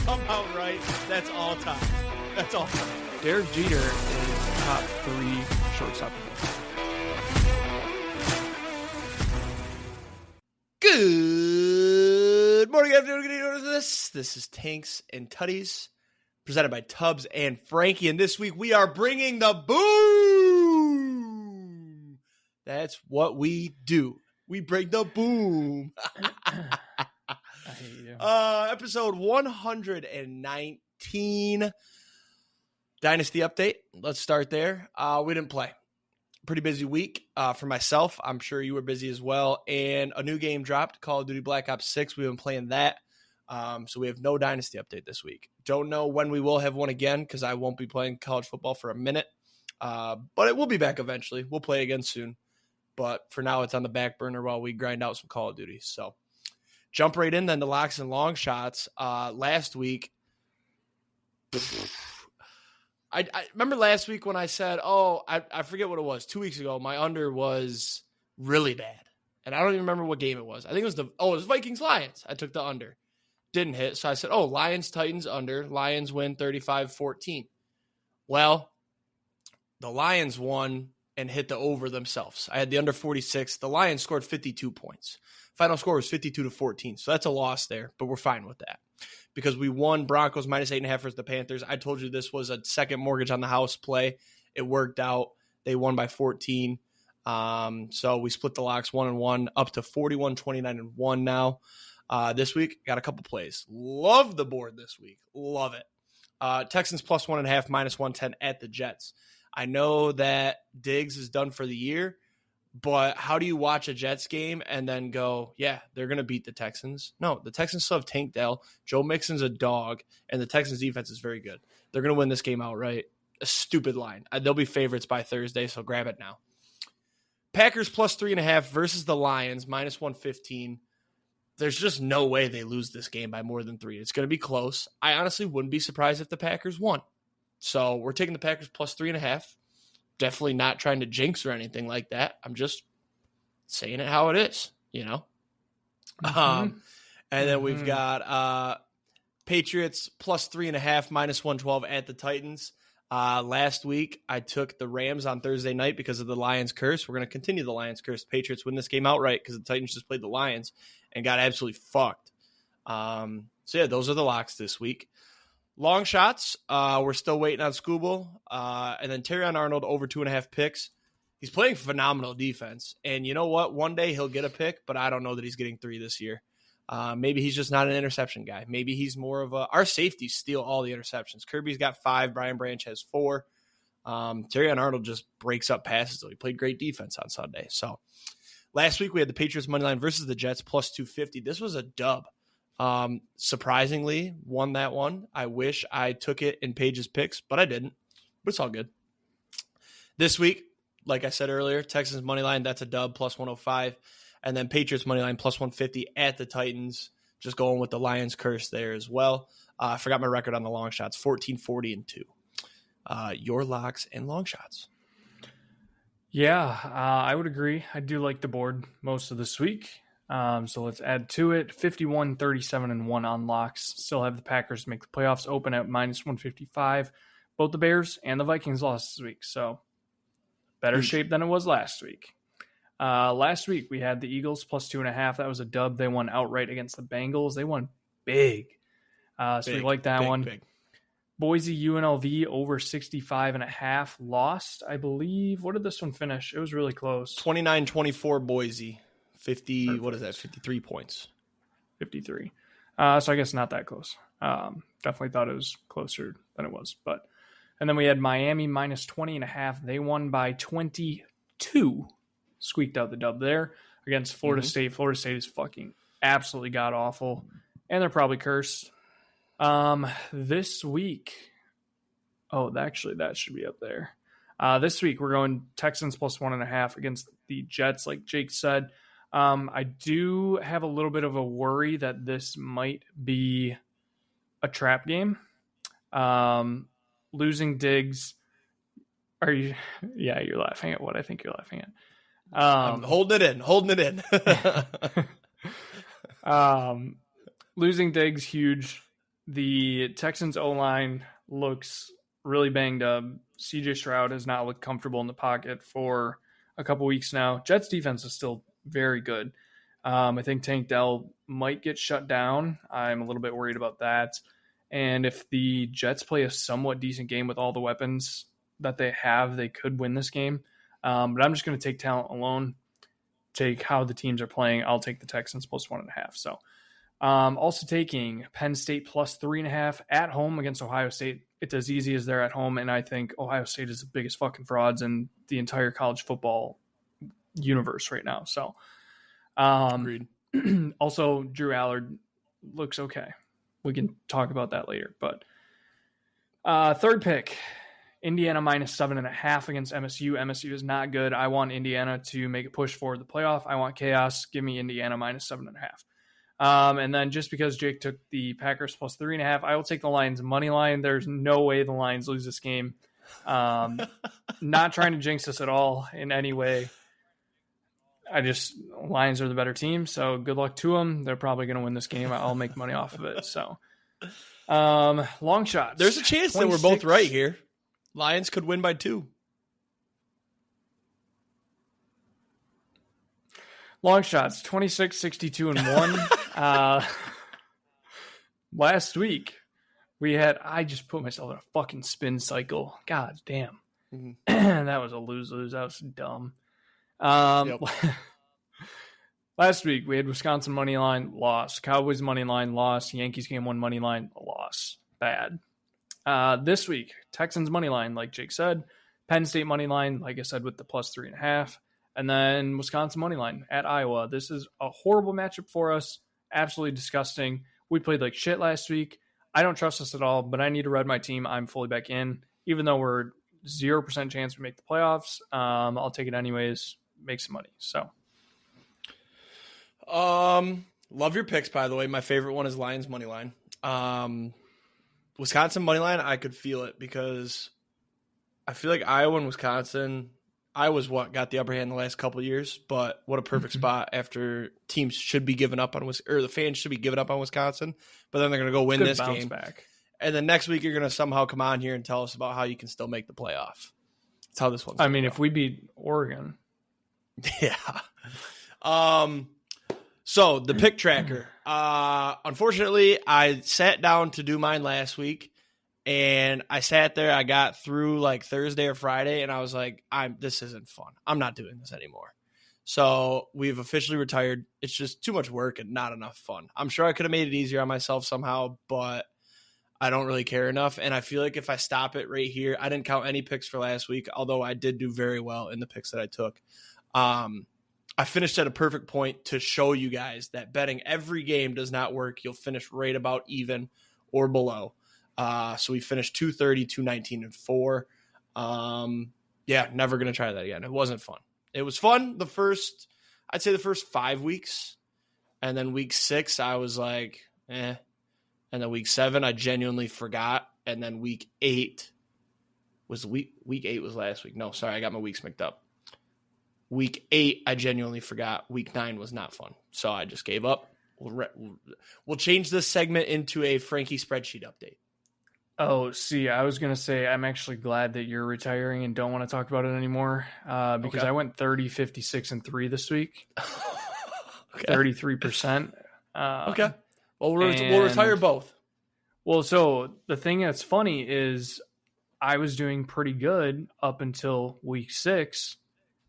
somehow right. That's all time. That's all time. Derek Jeter is top 3 shortstop. Good morning, afternoon, good evening. This is Tanks and Tutties, presented by Tubbs and Frankie. And this week we are bringing the boom. That's what we do. We bring the boom. I hate you. Episode 119. Dynasty update. Let's start there. We didn't play. Pretty busy week for myself. I'm sure you were busy as well. And a new game dropped, Call of Duty Black Ops 6. We've been playing that. So we have no Dynasty update this week. Don't know when we will have one again because I won't be playing college football for a minute. But it will be back eventually. We'll play again soon. But for now, it's on the back burner while we grind out some Call of Duty. So jump right in then to Locks and Longshots. Last week, I remember last week when I said, I forget what it was. 2 weeks ago, my under was really bad. And I don't even remember what game it was. I think it was Vikings-Lions. I took the under. Didn't hit. So I said, Lions-Titans under. Lions win 35-14. Well, the Lions won and hit the over themselves. I had the under 46. The Lions scored 52 points. Final score was 52-14. So that's a loss there, but we're fine with that. Because we won Broncos minus 8.5 versus the Panthers. I told you this was a second mortgage on the house play. It worked out. They won by 14. So we split the locks 1-1 up to 41-29-1 now. This week, got a couple plays. Love the board this week. Love it. Texans plus 1.5, minus 110 at the Jets. I know that Diggs is done for the year. But how do you watch a Jets game and then go, yeah, they're going to beat the Texans? No, the Texans still have Tank Dell. Joe Mixon's a dog, and the Texans' defense is very good. They're going to win this game outright. A stupid line. They'll be favorites by Thursday, so grab it now. Packers plus 3.5 versus the Lions, minus 115. There's just no way they lose this game by more than 3. It's going to be close. I honestly wouldn't be surprised if the Packers won. So we're taking the Packers plus 3.5. Definitely not trying to jinx or anything like that. I'm just saying it how it is, you know? And then we've got Patriots plus 3.5, minus 112 at the Titans. Last week, I took the Rams on Thursday night because of the Lions curse. We're going to continue the Lions curse. Patriots win this game outright because the Titans just played the Lions and got absolutely fucked. So, yeah, those are the locks this week. Long shots, we're still waiting on Scooble. And then Terrion Arnold over 2.5 picks. He's playing phenomenal defense. And you know what? One day he'll get a pick, but I don't know that he's getting 3 this year. Maybe he's just not an interception guy. Maybe he's more of our safeties steal all the interceptions. Kirby's got 5. Brian Branch has 4. Terrion Arnold just breaks up passes, though. He played great defense on Sunday. So last week we had the Patriots money line versus the Jets plus 250. This was a dub. Surprisingly won that one. I wish I took it in Paige's picks, but I didn't. But it's all good. This week, like I said earlier, Texans money line, that's a dub, plus 105. And then Patriots money line, plus 150 at the Titans. Just going with the Lions curse there as well. I forgot my record on the long shots, 14-40-2. Your locks and long shots. Yeah, I would agree. I do like the board most of this week. So let's add to it. 51-37-1 on locks. Still have the Packers make the playoffs, open at minus 155. Both the Bears and the Vikings lost this week. So better shape than it was last week. Last week we had the Eagles plus 2.5. That was a dub. They won outright against the Bengals. They won big. So we like that one. Big. Boise UNLV over 65.5 lost, I believe. What did this one finish? It was really close. 29-24 Boise. 50, perfect. What is that? 53 points. 53. So I guess not that close. Definitely thought it was closer than it was. And then we had Miami minus 20.5. They won by 22. Squeaked out the dub there against Florida State. Florida State is fucking absolutely god-awful. And they're probably cursed. This week. Actually, that should be up there. This week, we're going Texans plus 1.5 against the Jets, like Jake said. I do have a little bit of a worry that this might be a trap game. Losing Diggs. Are you? Yeah, you're laughing at what I think you're laughing at. I'm holding it in. Losing Diggs, huge. The Texans O-line looks really banged up. CJ Stroud has not looked comfortable in the pocket for a couple weeks now. Jets defense is still very good. I think Tank Dell might get shut down. I'm a little bit worried about that. And if the Jets play a somewhat decent game with all the weapons that they have, they could win this game. But I'm just going to take talent alone, take how the teams are playing. I'll take the Texans plus 1.5. So also taking Penn State plus 3.5 at home against Ohio State. It's as easy as they're at home, and I think Ohio State is the biggest fucking frauds in the entire college football universe right now. So, Agreed. Also, Drew Allard looks okay. We can talk about that later. But third pick, Indiana minus 7.5 against MSU. MSU is not good. I want Indiana to make a push for the playoff. I want chaos. Give me Indiana minus 7.5. And then just because Jake took the Packers plus 3.5, I will take the Lions money line. There's no way the Lions lose this game. Not trying to jinx us at all in any way. Lions are the better team, so good luck to them. They're probably going to win this game. I'll make money off of it. So, long shots. There's a chance that we're both right here. Lions could win by 2. Long shots, 26, 62, and 1. Last week, I just put myself in a fucking spin cycle. God damn. Mm-hmm. That was a lose-lose. That was dumb. Yep. Last week, we had Wisconsin money line, loss. Cowboys money line, loss. Yankees game 1 money line, loss. Bad. This week, Texans money line, like Jake said. Penn State money line, like I said, with the plus 3.5. And then Wisconsin money line at Iowa. This is a horrible matchup for us. Absolutely disgusting. We played like shit last week. I don't trust us at all, but I need to ride my team. I'm fully back in. Even though we're 0% chance we make the playoffs, I'll take it anyways. Make some money. So, love your picks, by the way. My favorite one is Lions money line. Wisconsin money line, I could feel it because I feel like Iowa and Wisconsin, Iowa's got the upper hand the last couple of years, but what a perfect spot after teams should be giving up on or the fans should be giving up on Wisconsin, but then they're going to go win this game. Back. And then next week you're going to somehow come on here and tell us about how you can still make the playoff. That's how this one's I mean, if we beat Oregon. Yeah. So the pick tracker. Unfortunately, I sat down to do mine last week, and I sat there. I got through like Thursday or Friday, and I was like, this isn't fun. I'm not doing this anymore. So we've officially retired. It's just too much work and not enough fun. I'm sure I could have made it easier on myself somehow, but I don't really care enough. And I feel like if I stop it right here, I didn't count any picks for last week, although I did do very well in the picks that I took. I finished at a perfect point to show you guys that betting every game does not work. You'll finish right about even or below. So we finished 230, 219, and 4. Yeah, never going to try that again. It wasn't fun. It was fun I'd say the first 5 weeks. And then week 6, I was like, eh. And then week 7, I genuinely forgot. And then week 8 was week 8 was last week. No, sorry, I got my weeks mixed up. Week 8, I genuinely forgot. Week 9 was not fun. So I just gave up. We'll change this segment into a Frankie spreadsheet update. Oh, see, I was going to say I'm actually glad that you're retiring and don't want to talk about it anymore because okay. I went 30, 56, and 3 this week. Okay. 33%. Okay. Well, we'll retire both. Well, so the thing that's funny is I was doing pretty good up until week 6.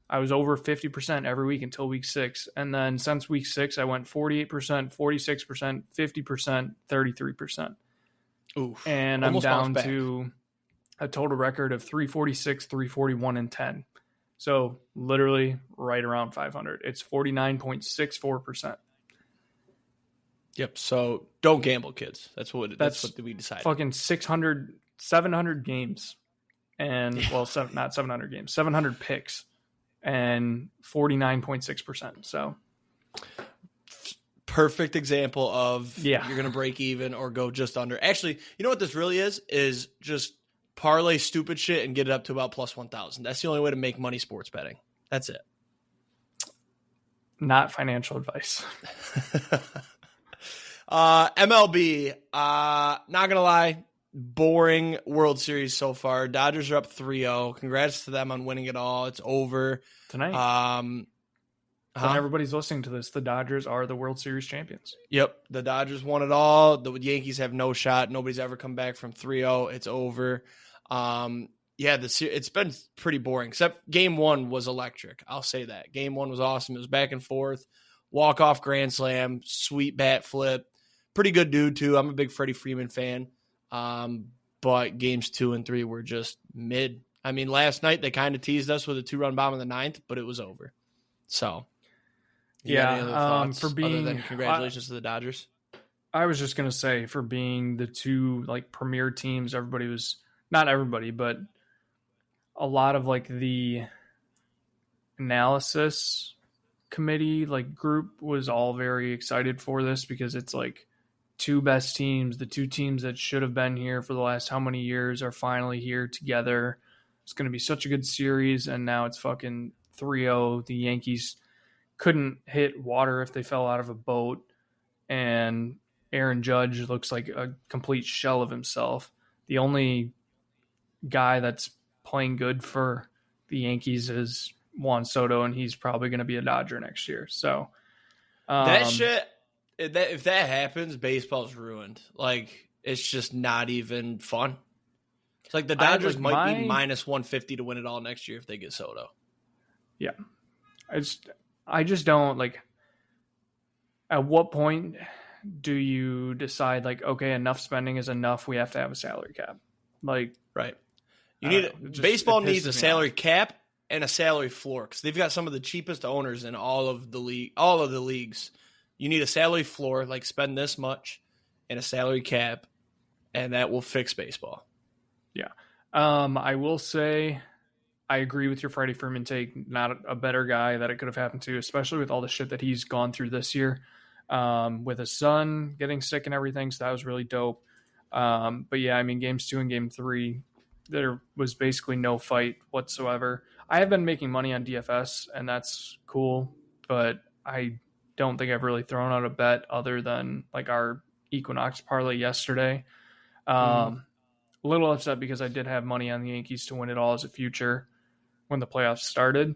I was over 50% every week until week 6. And then since week 6, I went 48%, 46%, 50%, 33%. Oof. And I'm down to a total record of 346, 341, and 10. So literally right around 500. It's 49.64%. Yep. So don't gamble, kids. That's what we decided. Fucking 700 games. And, well, not 700 games, 700 picks. And 49.6%. So perfect example of you're going to break even or go just under. Actually, you know what this really is just parlay stupid shit and get it up to about plus 1,000. That's the only way to make money sports betting. That's it. Not financial advice. MLB, not going to lie, boring World Series so far. Dodgers are up 3-0. Congrats to them on winning it all. It's over. Tonight. When everybody's listening to this, the Dodgers are the World Series champions. Yep, the Dodgers won it all. The Yankees have no shot. Nobody's ever come back from 3-0. It's over. It's been pretty boring, except game one was electric. I'll say that. Game one was awesome. It was back and forth. Walk-off grand slam, sweet bat flip. Pretty good dude, too. I'm a big Freddie Freeman fan. But games 2 and 3 were just mid. I mean, last night they kind of teased us with a 2-run bomb in the 9th, but it was over. So, for being other than congratulations to the Dodgers. I was just gonna say, for being the two like premier teams, everybody was not everybody, but a lot of like the analysis committee like group was all very excited for this because it's like two best teams, the two teams that should have been here for the last how many years are finally here together. It's going to be such a good series, and now it's fucking 3-0. The Yankees couldn't hit water if they fell out of a boat, and Aaron Judge looks like a complete shell of himself. The only guy that's playing good for the Yankees is Juan Soto, and he's probably going to be a Dodger next year. So that shit, if that happens, baseball's ruined. Like, it's just not even fun. It's like the Dodgers might be minus 150 to win it all next year if they get Soto. Yeah. I just don't, like, at what point do you decide, like, okay, enough spending is enough, we have to have a salary cap? Like, right. Baseball needs a salary cap and a salary floor because they've got some of the cheapest owners in all of the leagues. You need a salary floor, like spend this much, and a salary cap, and that will fix baseball. Yeah. I will say I agree with your Freddie Freeman take. Not a better guy that it could have happened to, especially with all the shit that he's gone through this year. With his son getting sick and everything, so that was really dope. But yeah, I mean, games 2 and game 3, there was basically no fight whatsoever. I have been making money on DFS, and that's cool, but I don't think I've really thrown out a bet other than like our Equinox parlay yesterday. A little upset because I did have money on the Yankees to win it all as a future when the playoffs started.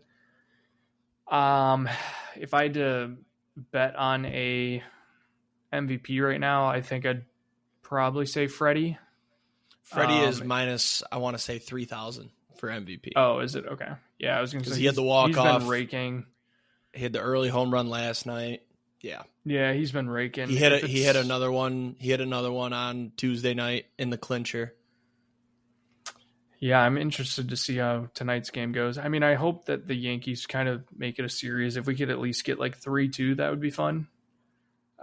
If I had to bet on a MVP right now, I think I'd probably say Freddie. Freddie is minus, I want to say 3,000 for MVP. Oh, is it? Okay. Yeah, I was going to say he had the walk-off. He's been raking. He had the early home run last night. Yeah. Yeah, he's been raking. He hit another one. He had another one on Tuesday night in the clincher. Yeah, I'm interested to see how tonight's game goes. I mean, I hope that the Yankees kind of make it a series. If we could at least get like 3-2, that would be fun.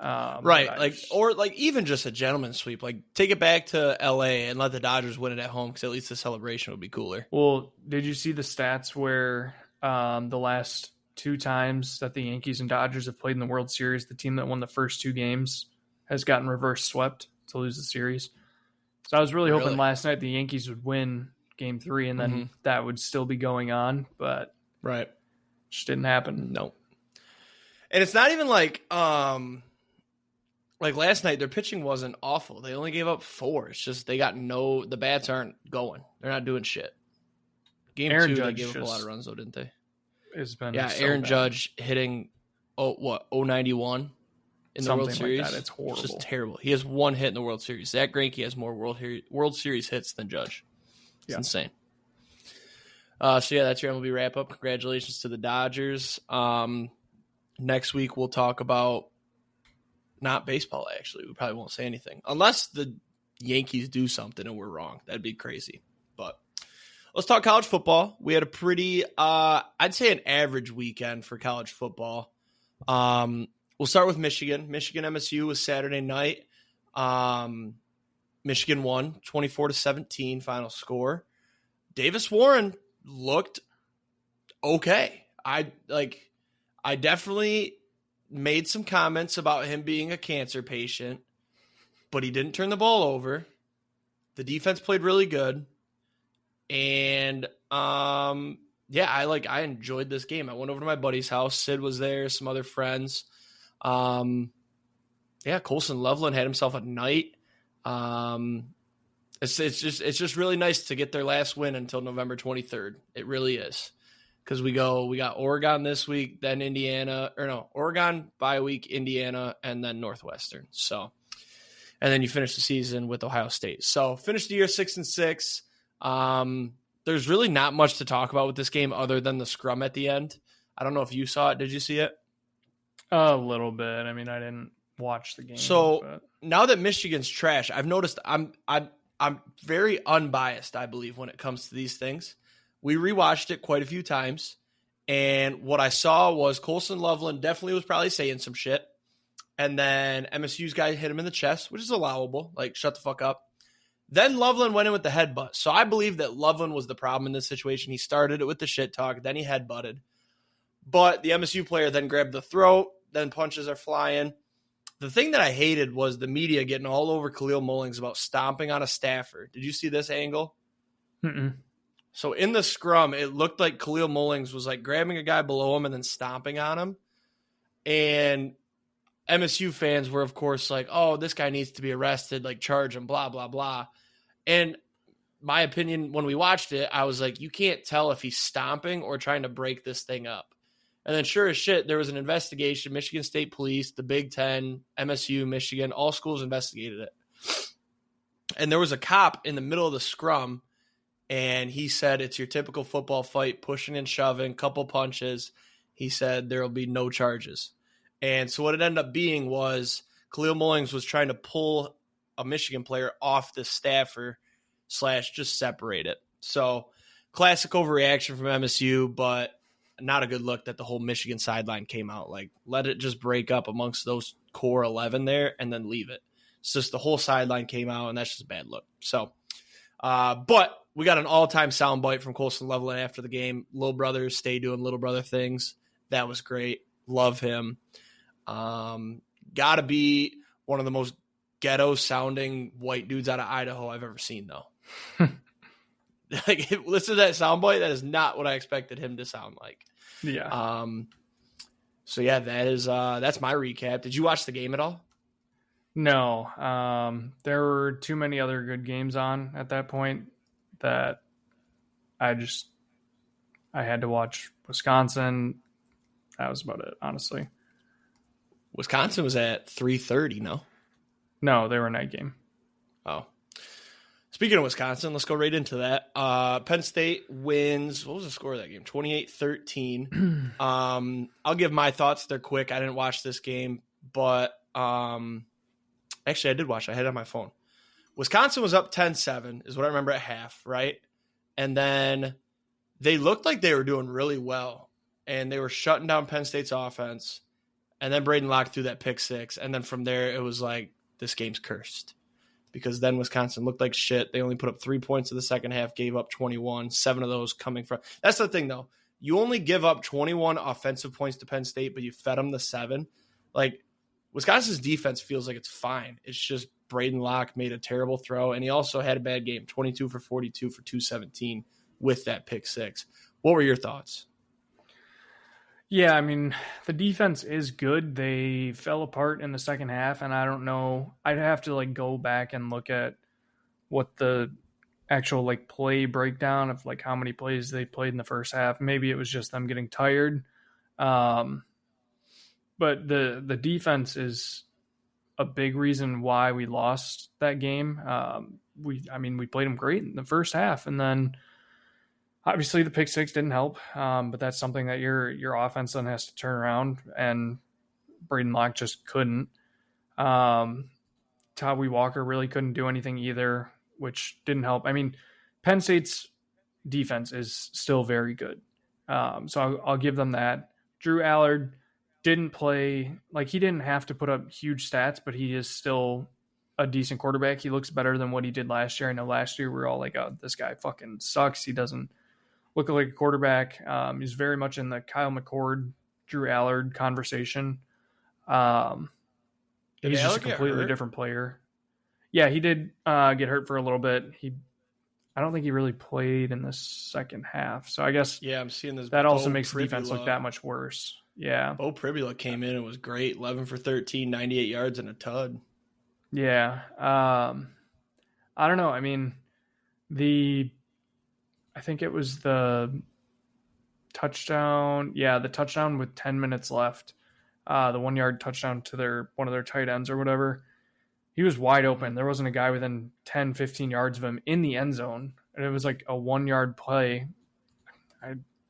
Right, or even just a gentleman's sweep. Like, take it back to LA and let the Dodgers win it at home because at least the celebration would be cooler. Well, did you see the stats where the last 2 times that the Yankees and Dodgers have played in the World Series, the team that won the first 2 games has gotten reverse swept to lose the series? So I was really hoping last night the Yankees would win game 3 and then that would still be going on, but just didn't happen. No. And it's not even like last night, their pitching wasn't awful. They only gave up 4. It's just they got the bats aren't going. They're not doing shit. Game Aaron 2, Judge they gave up a lot of runs, though, didn't they? It's been Aaron Judge hitting, 091 in the World Series. Like that. It's horrible. It's just terrible. He has 1 hit in the World Series. Zach Greinke has more World Series hits than Judge. It's insane. That's your MLB wrap-up. Congratulations to the Dodgers. Next week, we'll talk about not baseball, actually. We probably won't say anything. Unless the Yankees do something and we're wrong. That'd be crazy. But let's talk college football. We had a pretty, I'd say an average weekend for college football. We'll start with Michigan. Michigan-MSU was Saturday night. Michigan won 24-17 final score. Davis Warren looked okay. I definitely made some comments about him being a cancer patient, but he didn't turn the ball over. The defense played really good. And I enjoyed this game. I went over to my buddy's house. Sid was there, some other friends. Yeah, Colson Loveland had himself a night. It's just really nice to get their last win until November 23rd. It really is. Because we got Oregon this week, then Oregon bye week, Indiana, and then Northwestern. So, and then you finish the season with Ohio State. So finish the year 6-6. There's really not much to talk about with this game other than the scrum at the end. I don't know if you saw it. Did you see it? A little bit. I mean, I didn't watch the game. So now that Michigan's trash, I've noticed I'm very unbiased, I believe, when it comes to these things. We rewatched it quite a few times, and what I saw was Colson Loveland definitely was probably saying some shit, and then MSU's guy hit him in the chest, which is allowable, like, shut the fuck up. Then Loveland went in with the headbutt, so I believe that Loveland was the problem in this situation. He started it with the shit talk, then he headbutted, but the MSU player then grabbed the throat, then punches are flying. The thing that I hated was the media getting all over Khalil Mullings about stomping on a staffer. Did you see this angle? Mm-mm. So in the scrum, it looked like Khalil Mullings was like grabbing a guy below him and then stomping on him. And MSU fans were, of course, like, oh, this guy needs to be arrested, like charge him, blah, blah, blah. And my opinion, when we watched it, I was like, you can't tell if he's stomping or trying to break this thing up. And then sure as shit, there was an investigation. Michigan State Police, the Big Ten, MSU, Michigan, all schools investigated it. And there was a cop in the middle of the scrum, and he said it's your typical football fight, pushing and shoving, couple punches. He said there will be no charges. And so what it ended up being was Khalil Mullings was trying to pull a Michigan player off the staffer / just separate it. So classic overreaction from MSU, but not a good look that the whole Michigan sideline came out. Like, let it just break up amongst those core 11 there and then leave it. It's just the whole sideline came out, and that's just a bad look. So, but we got an all-time soundbite from Colson Loveland after the game. Little brothers stay doing little brother things. That was great. Love him. Gotta be one of the most ghetto-sounding white dudes out of Idaho I've ever seen, though. Like, listen to that soundbite. That is not what I expected him to sound like. Yeah. So yeah, that's my recap. Did you watch the game at all? No. There were too many other good games on at that point that I had to watch Wisconsin. That was about it, honestly. Wisconsin was at 3:30, no? No, they were a night game. Oh. Speaking of Wisconsin, let's go right into that. Penn State wins. What was the score of that game? 28-13. I'll give my thoughts. They're quick. I didn't watch this game, but actually I did watch. I had it on my phone. Wisconsin was up 10-7 is what I remember at half, right? And then they looked like they were doing really well, and they were shutting down Penn State's offense. And then Braden Locke threw that pick six. And then from there, it was like, this game's cursed. Because then Wisconsin looked like shit. They only put up 3 points in the second half, gave up 21, 7 of those coming from. That's the thing, though. You only give up 21 offensive points to Penn State, but you fed them the 7. Like, Wisconsin's defense feels like it's fine. It's just Braden Locke made a terrible throw, and he also had a bad game, 22 for 42 for 217 with that pick six. What were your thoughts? Yeah, I mean, the defense is good. They fell apart in the second half, and I don't know. I'd have to go back and look at what the actual play breakdown of how many plays they played in the first half. Maybe it was just them getting tired. But the defense is a big reason why we lost that game. We played them great in the first half, and then obviously the pick six didn't help. But that's something that your offense then has to turn around, and Braden Locke just couldn't. Tawee Walker really couldn't do anything either, which didn't help. I mean, Penn State's defense is still very good. So I'll give them that. Drew Allard didn't play, he didn't have to put up huge stats, but he is still a decent quarterback. He looks better than what he did last year. I know last year we were all like, oh, this guy fucking sucks. He doesn't look like a quarterback. He's very much in the Kyle McCord, Drew Allard conversation. He's just a completely different player. Yeah, he did get hurt for a little bit. I don't think he really played in the second half. So I guess I'm seeing this. That also makes the defense look that much worse. Yeah. Bo Pribula came in and was great. 11 for 13, 98 yards and a tud. Yeah. I don't know. I mean, I think it was the touchdown. Yeah, the touchdown with 10 minutes left. The 1 yard touchdown to one of their tight ends or whatever. He was wide open. There wasn't a guy within 10, 15 yards of him in the end zone. And it was like a 1 yard play.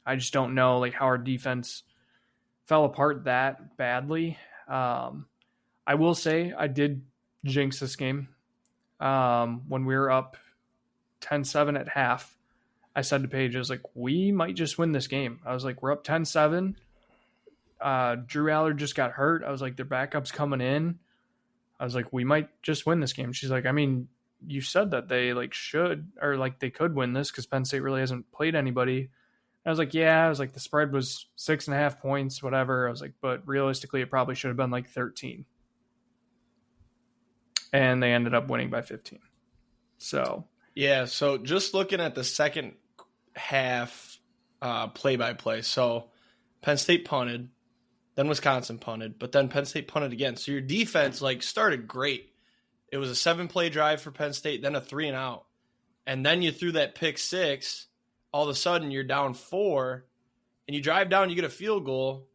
I just don't know like how our defense fell apart that badly. I will say I did jinx this game. When we were up 10-7 at half, I said to Paige, I was like, we might just win this game. I was like, we're up 10-7. Drew Allard just got hurt. I was like, their backup's coming in. I was like, we might just win this game. She's like, I mean, you said that they like should, or like they could win this because Penn State really hasn't played anybody. I was like, yeah. I was like, the spread was 6.5 points, whatever. I was like, but realistically, it probably should have been like 13. And they ended up winning by 15. So yeah. So just looking at the second half play-by-play. So Penn State punted, then Wisconsin punted, but then Penn State punted again. So your defense like started great. It was a 7-play drive for Penn State, then a 3-and-out. And then you threw that pick six. All of a sudden you're down 4, and you drive down, you get a field goal,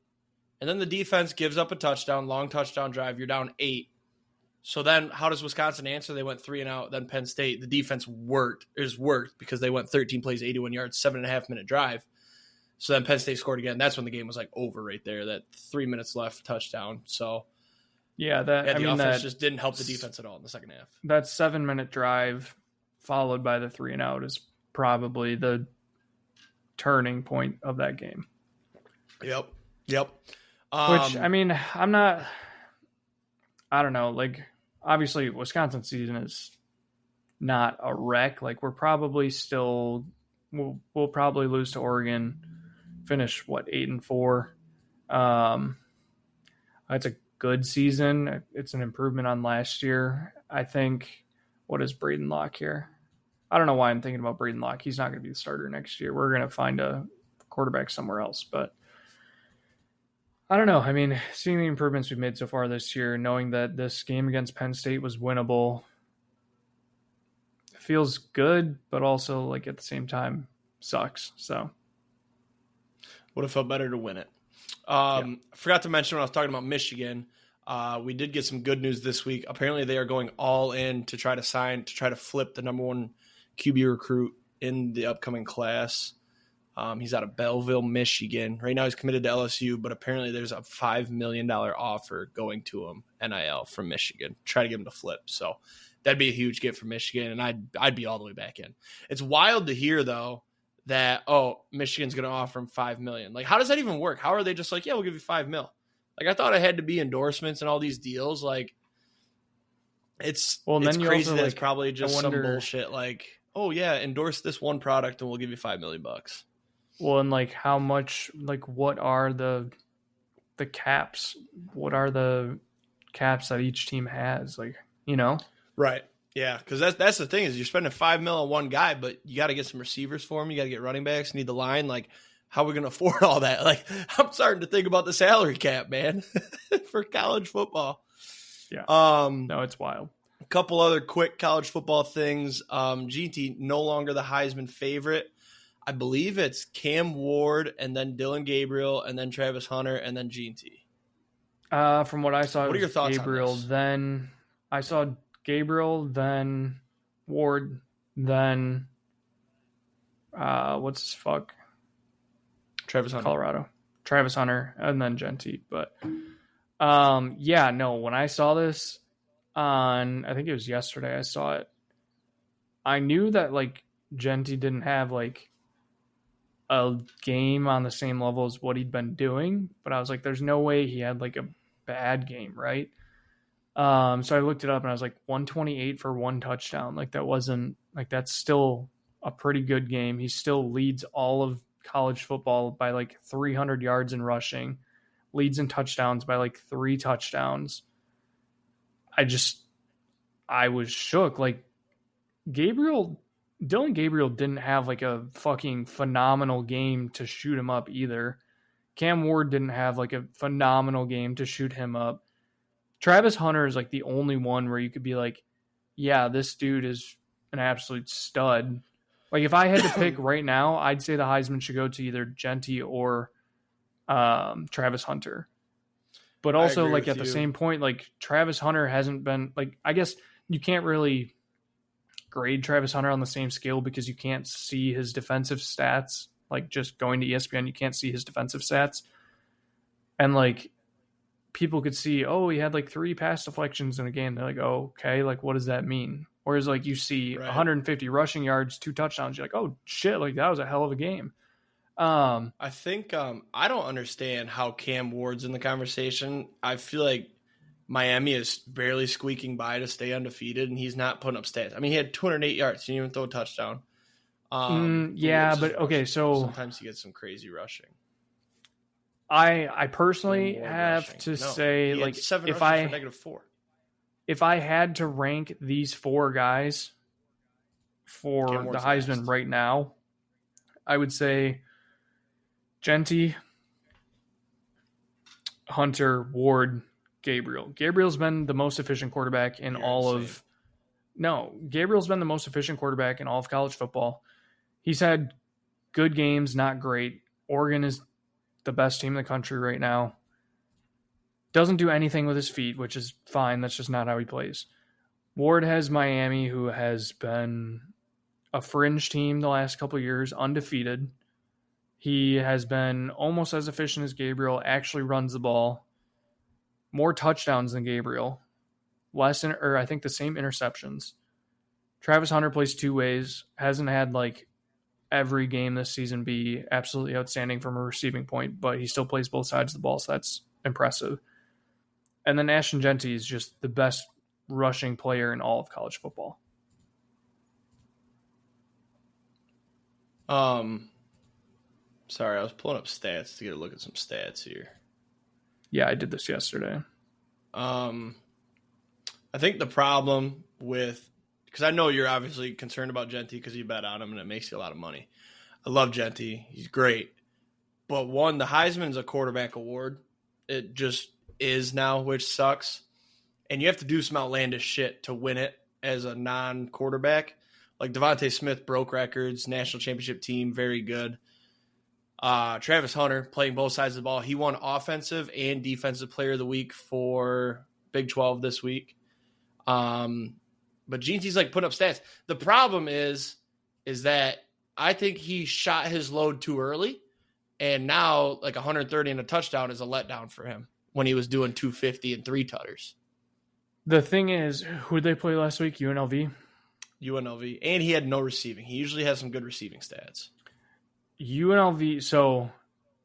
and then the defense gives up a touchdown, long touchdown drive. You're down 8. So then how does Wisconsin answer? They went 3-and-out. Then Penn State, the defense worked because they went 13 plays, 81 yards, 7.5-minute drive. So then Penn State scored again. That's when the game was like over right there. That 3 minutes left touchdown. So yeah, the offense just didn't help the defense at all in the second half. That 7-minute drive followed by the 3-and-out is probably the turning point of that game. Yep. Which, I mean, I don't know, like, obviously Wisconsin season is not a wreck. Like, we're probably still, we'll probably lose to Oregon, finish, 8-4. It's a good season. It's an improvement on last year. I think, what is Braden Locke here? I don't know why I'm thinking about Braden Locke. He's not going to be the starter next year. We're going to find a quarterback somewhere else. But I don't know. I mean, seeing the improvements we've made so far this year, knowing that this game against Penn State was winnable, feels good, but also, like, at the same time, sucks. So would have felt better to win it. I forgot to mention when I was talking about Michigan, we did get some good news this week. Apparently they are going all in to try to flip the number 1 QB recruit in the upcoming class. He's out of Belleville, Michigan. Right now he's committed to LSU, but apparently there's a $5 million offer going to him, NIL, from Michigan. Try to get him to flip. So that'd be a huge get for Michigan, and I'd be all the way back in. It's wild to hear, though, that, Michigan's going to offer him $5 million. Like, how does that even work? How are they just like, yeah, we'll give you $5 million? Like, I thought it had to be endorsements and all these deals. Like, it's crazy that it's probably just some bullshit like, oh, yeah, endorse this one product and we'll give you $5 million. Well, and, like, how much, like, what are the caps? What are the caps that each team has? Like, you know? Right. Yeah, because that's the thing is you're spending $5 million on one guy, but you got to get some receivers for him. You got to get running backs. You need the line. Like, how are we going to afford all that? Like, I'm starting to think about the salary cap, man, for college football. Yeah. No, it's wild. A couple other quick college football things. GT no longer the Heisman favorite. I believe it's Cam Ward and then Dylan Gabriel and then Travis Hunter and then GT. From what I saw, what are your thoughts Gabriel, on this? Then I saw Gabriel, then Ward, then what's his fuck? Travis Hunter. Colorado. Travis Hunter, and then Genti. But when I saw this on, I think it was yesterday I saw it, I knew that, like, Genti didn't have, like, a game on the same level as what he'd been doing, but I was like, there's no way he had, like, a bad game, right? So I looked it up and I was like, 128 for 1 touchdown. Like, that wasn't, like, that's still a pretty good game. He still leads all of college football by like 300 yards in rushing, leads in touchdowns by like 3 touchdowns. I was shook. Like, Dylan Gabriel didn't have like a fucking phenomenal game to shoot him up either. Cam Ward didn't have like a phenomenal game to shoot him up. Travis Hunter is like the only one where you could be like, yeah, this dude is an absolute stud. Like if I had to pick right now, I'd say the Heisman should go to either Genty or Travis Hunter. But also like at the same point, like Travis Hunter hasn't been like, I guess you can't really grade Travis Hunter on the same scale because you can't see his defensive stats. Like just going to ESPN, you can't see his defensive stats. And like people could see, oh, he had like 3 pass deflections in a game. They're like, oh, okay, like what does that mean? Whereas like you see 150 rushing yards, 2 touchdowns, you're like, oh shit, like that was a hell of a game. I think I don't understand how Cam Ward's in the conversation. I feel like Miami is barely squeaking by to stay undefeated, and he's not putting up stats. I mean, he had 208 yards. He didn't even throw a touchdown. Yeah, but okay, so sometimes he gets some crazy rushing. I personally have to say, like, if I -4. If I had to rank these 4 guys for the Heisman right now, I would say Genty, Hunter, Ward, Gabriel. Gabriel's been the most efficient quarterback in Gabriel's been the most efficient quarterback in all of college football. He's had good games, not great. Oregon is the best team in the country right now. Doesn't do anything with his feet, which is fine. That's just not how he plays. Ward has Miami, who has been a fringe team the last couple of years, undefeated. He has been almost as efficient as Gabriel, actually runs the ball. More touchdowns than Gabriel. I think the same interceptions. Travis Hunter plays 2 ways. Hasn't had like every game this season be absolutely outstanding from a receiving point, but he still plays both sides of the ball, so that's impressive. And then Ashton Genty is just the best rushing player in all of college football. Sorry, I was pulling up stats to get a look at some stats here. Yeah, I did this yesterday. I think the problem with, because I know you're obviously concerned about Genty because you bet on him and it makes you a lot of money. I love Genty. He's great. But one, the Heisman is a quarterback award. It just is now, which sucks. And you have to do some outlandish shit to win it as a non-quarterback. Like Devontae Smith broke records, national championship team, very good. Travis Hunter playing both sides of the ball. He won offensive and defensive player of the week for Big 12 this week. But Genty's like putting up stats. The problem is that I think he shot his load too early. And now like 130 and a touchdown is a letdown for him when he was doing 250 and 3 tutters. The thing is, who did they play last week? UNLV? UNLV. And he had no receiving. He usually has some good receiving stats. UNLV, so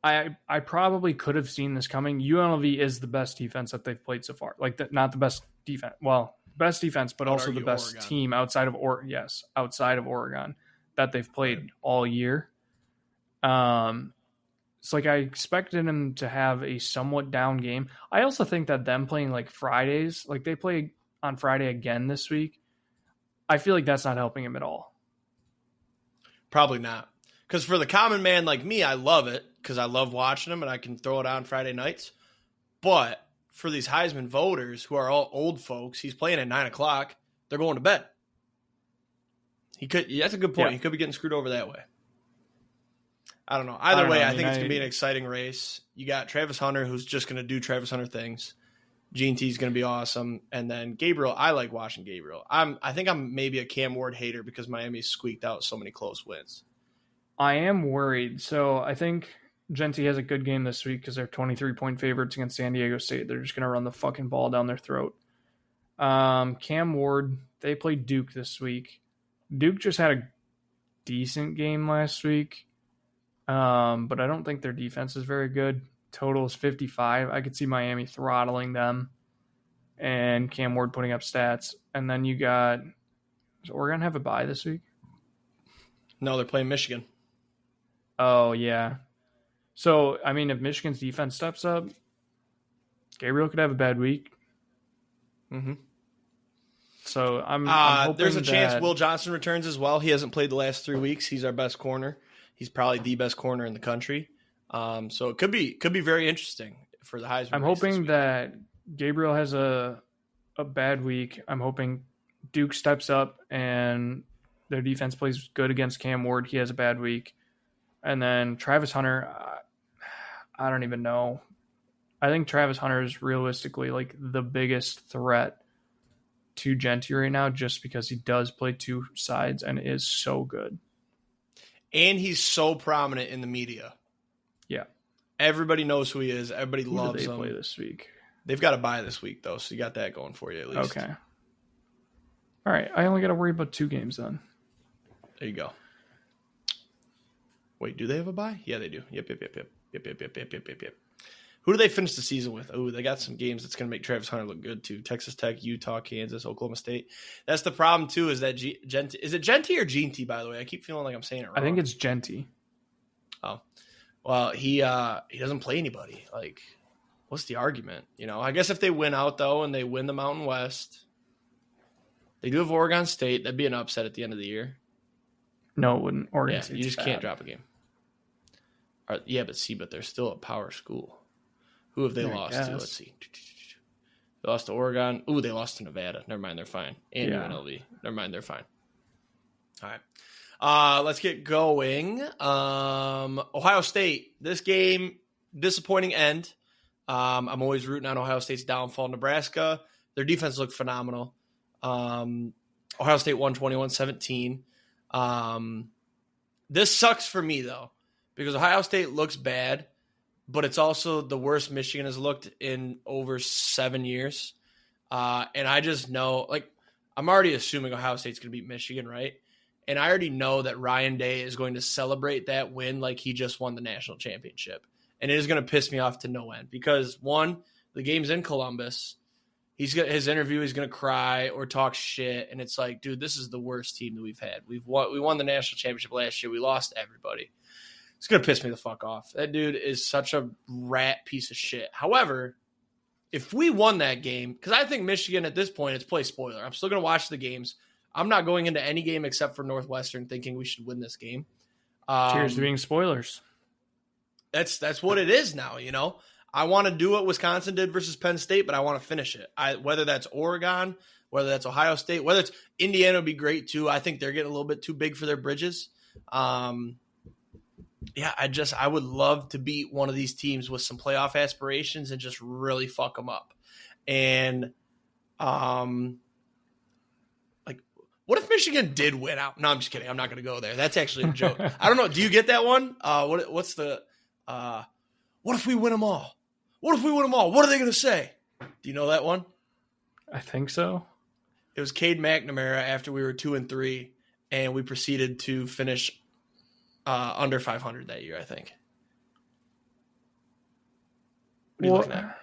I probably could have seen this coming. UNLV is the best defense that they've played so far. Like, not the best defense. Well, best defense, but also the best Oregon team outside of Oregon that they've played all year. It's like I expected him to have a somewhat down game. I also think that them playing like Fridays, like they play on Friday again this week, I feel like that's not helping him at all. Probably not. Because for the common man like me, I love it because I love watching him and I can throw it on Friday nights. But for these Heisman voters who are all old folks, he's playing at 9 o'clock. They're going to bed. That's a good point. Yeah. He could be getting screwed over that way. I don't know. Either way, I think it's going to be an exciting race. You got Travis Hunter, who's just going to do Travis Hunter things. Genty's going to be awesome. And then Gabriel, I like watching Gabriel. I think I'm maybe a Cam Ward hater because Miami squeaked out so many close wins. I am worried. So I think Genty has a good game this week because they're 23-point favorites against San Diego State. They're just going to run the fucking ball down their throat. Cam Ward, they played Duke this week. Duke just had a decent game last week. But I don't think their defense is very good. Total is 55. I could see Miami throttling them and Cam Ward putting up stats. And then you got, does Oregon have a bye this week? No, they're playing Michigan. Oh, yeah. So, I mean, if Michigan's defense steps up, Gabriel could have a bad week. Mm-hmm. So, I'm hoping there's a chance Will Johnson returns as well. He hasn't played the last 3 weeks. He's our best corner. He's probably the best corner in the country. So it could be very interesting for the Heisman. I'm hoping that Gabriel has a bad week. I'm hoping Duke steps up and their defense plays good against Cam Ward. He has a bad week. And then Travis Hunter, I don't even know. I think Travis Hunter is realistically like the biggest threat to Genty right now just because he does play two sides and is so good. And he's so prominent in the media. Yeah. Everybody knows who he is. Everybody loves him. Who do they play this week? They've got to bye this week, though, so you got that going for you at least. Okay. All right. I only got to worry about 2 games then. There you go. Wait, do they have a bye? Yeah, they do. Yep. Who do they finish the season with? Oh, they got some games that's going to make Travis Hunter look good, too. Texas Tech, Utah, Kansas, Oklahoma State. That's the problem, too, is that Genty. Is it Genty or Genty, by the way? I keep feeling like I'm saying it wrong. I think it's Genty. Oh. Well, he doesn't play anybody. Like, what's the argument? I guess if they win out, though, and they win the Mountain West, they do have Oregon State. That'd be an upset at the end of the year. No, it wouldn't. Oregon State's you just can't drop a game. But they're still a power school. Who have they lost to? Let's see. They lost to Oregon. Ooh, they lost to Nevada. Never mind, they're fine. And UNLV. Never mind, they're fine. All right. Let's get going. Ohio State. This game, disappointing end. I'm always rooting on Ohio State's downfall. Nebraska, their defense looked phenomenal. Ohio State won 21-17. This sucks for me, though, because Ohio State looks bad, but it's also the worst Michigan has looked in over 7 years. And I just know, I'm already assuming Ohio State's going to beat Michigan, right? And I already know that Ryan Day is going to celebrate that win like he just won the national championship. And it is going to piss me off to no end because, one, the game's in Columbus. His interview, he's going to cry or talk shit. And it's like, dude, this is the worst team that we've had. We won the national championship last year. We lost everybody. It's going to piss me the fuck off. That dude is such a rat piece of shit. However, if we won that game, because I think Michigan at this point, it's play spoiler. I'm still going to watch the games. I'm not going into any game except for Northwestern thinking we should win this game. Cheers to being spoilers. That's what it is now, I want to do what Wisconsin did versus Penn State, but I want to finish it. Whether that's Oregon, whether that's Ohio State, whether it's Indiana would be great too. I think they're getting a little bit too big for their bridges. I would love to beat one of these teams with some playoff aspirations and just really fuck them up. And what if Michigan did win out? No, I'm just kidding. I'm not going to go there. That's actually a joke. I don't know. Do you get that one? What's the what if we win them all? What if we win them all? What are they going to say? Do you know that one? I think so. It was Cade McNamara after we were 2-3, and we proceeded to finish under 500 that year, I think. What are you looking at?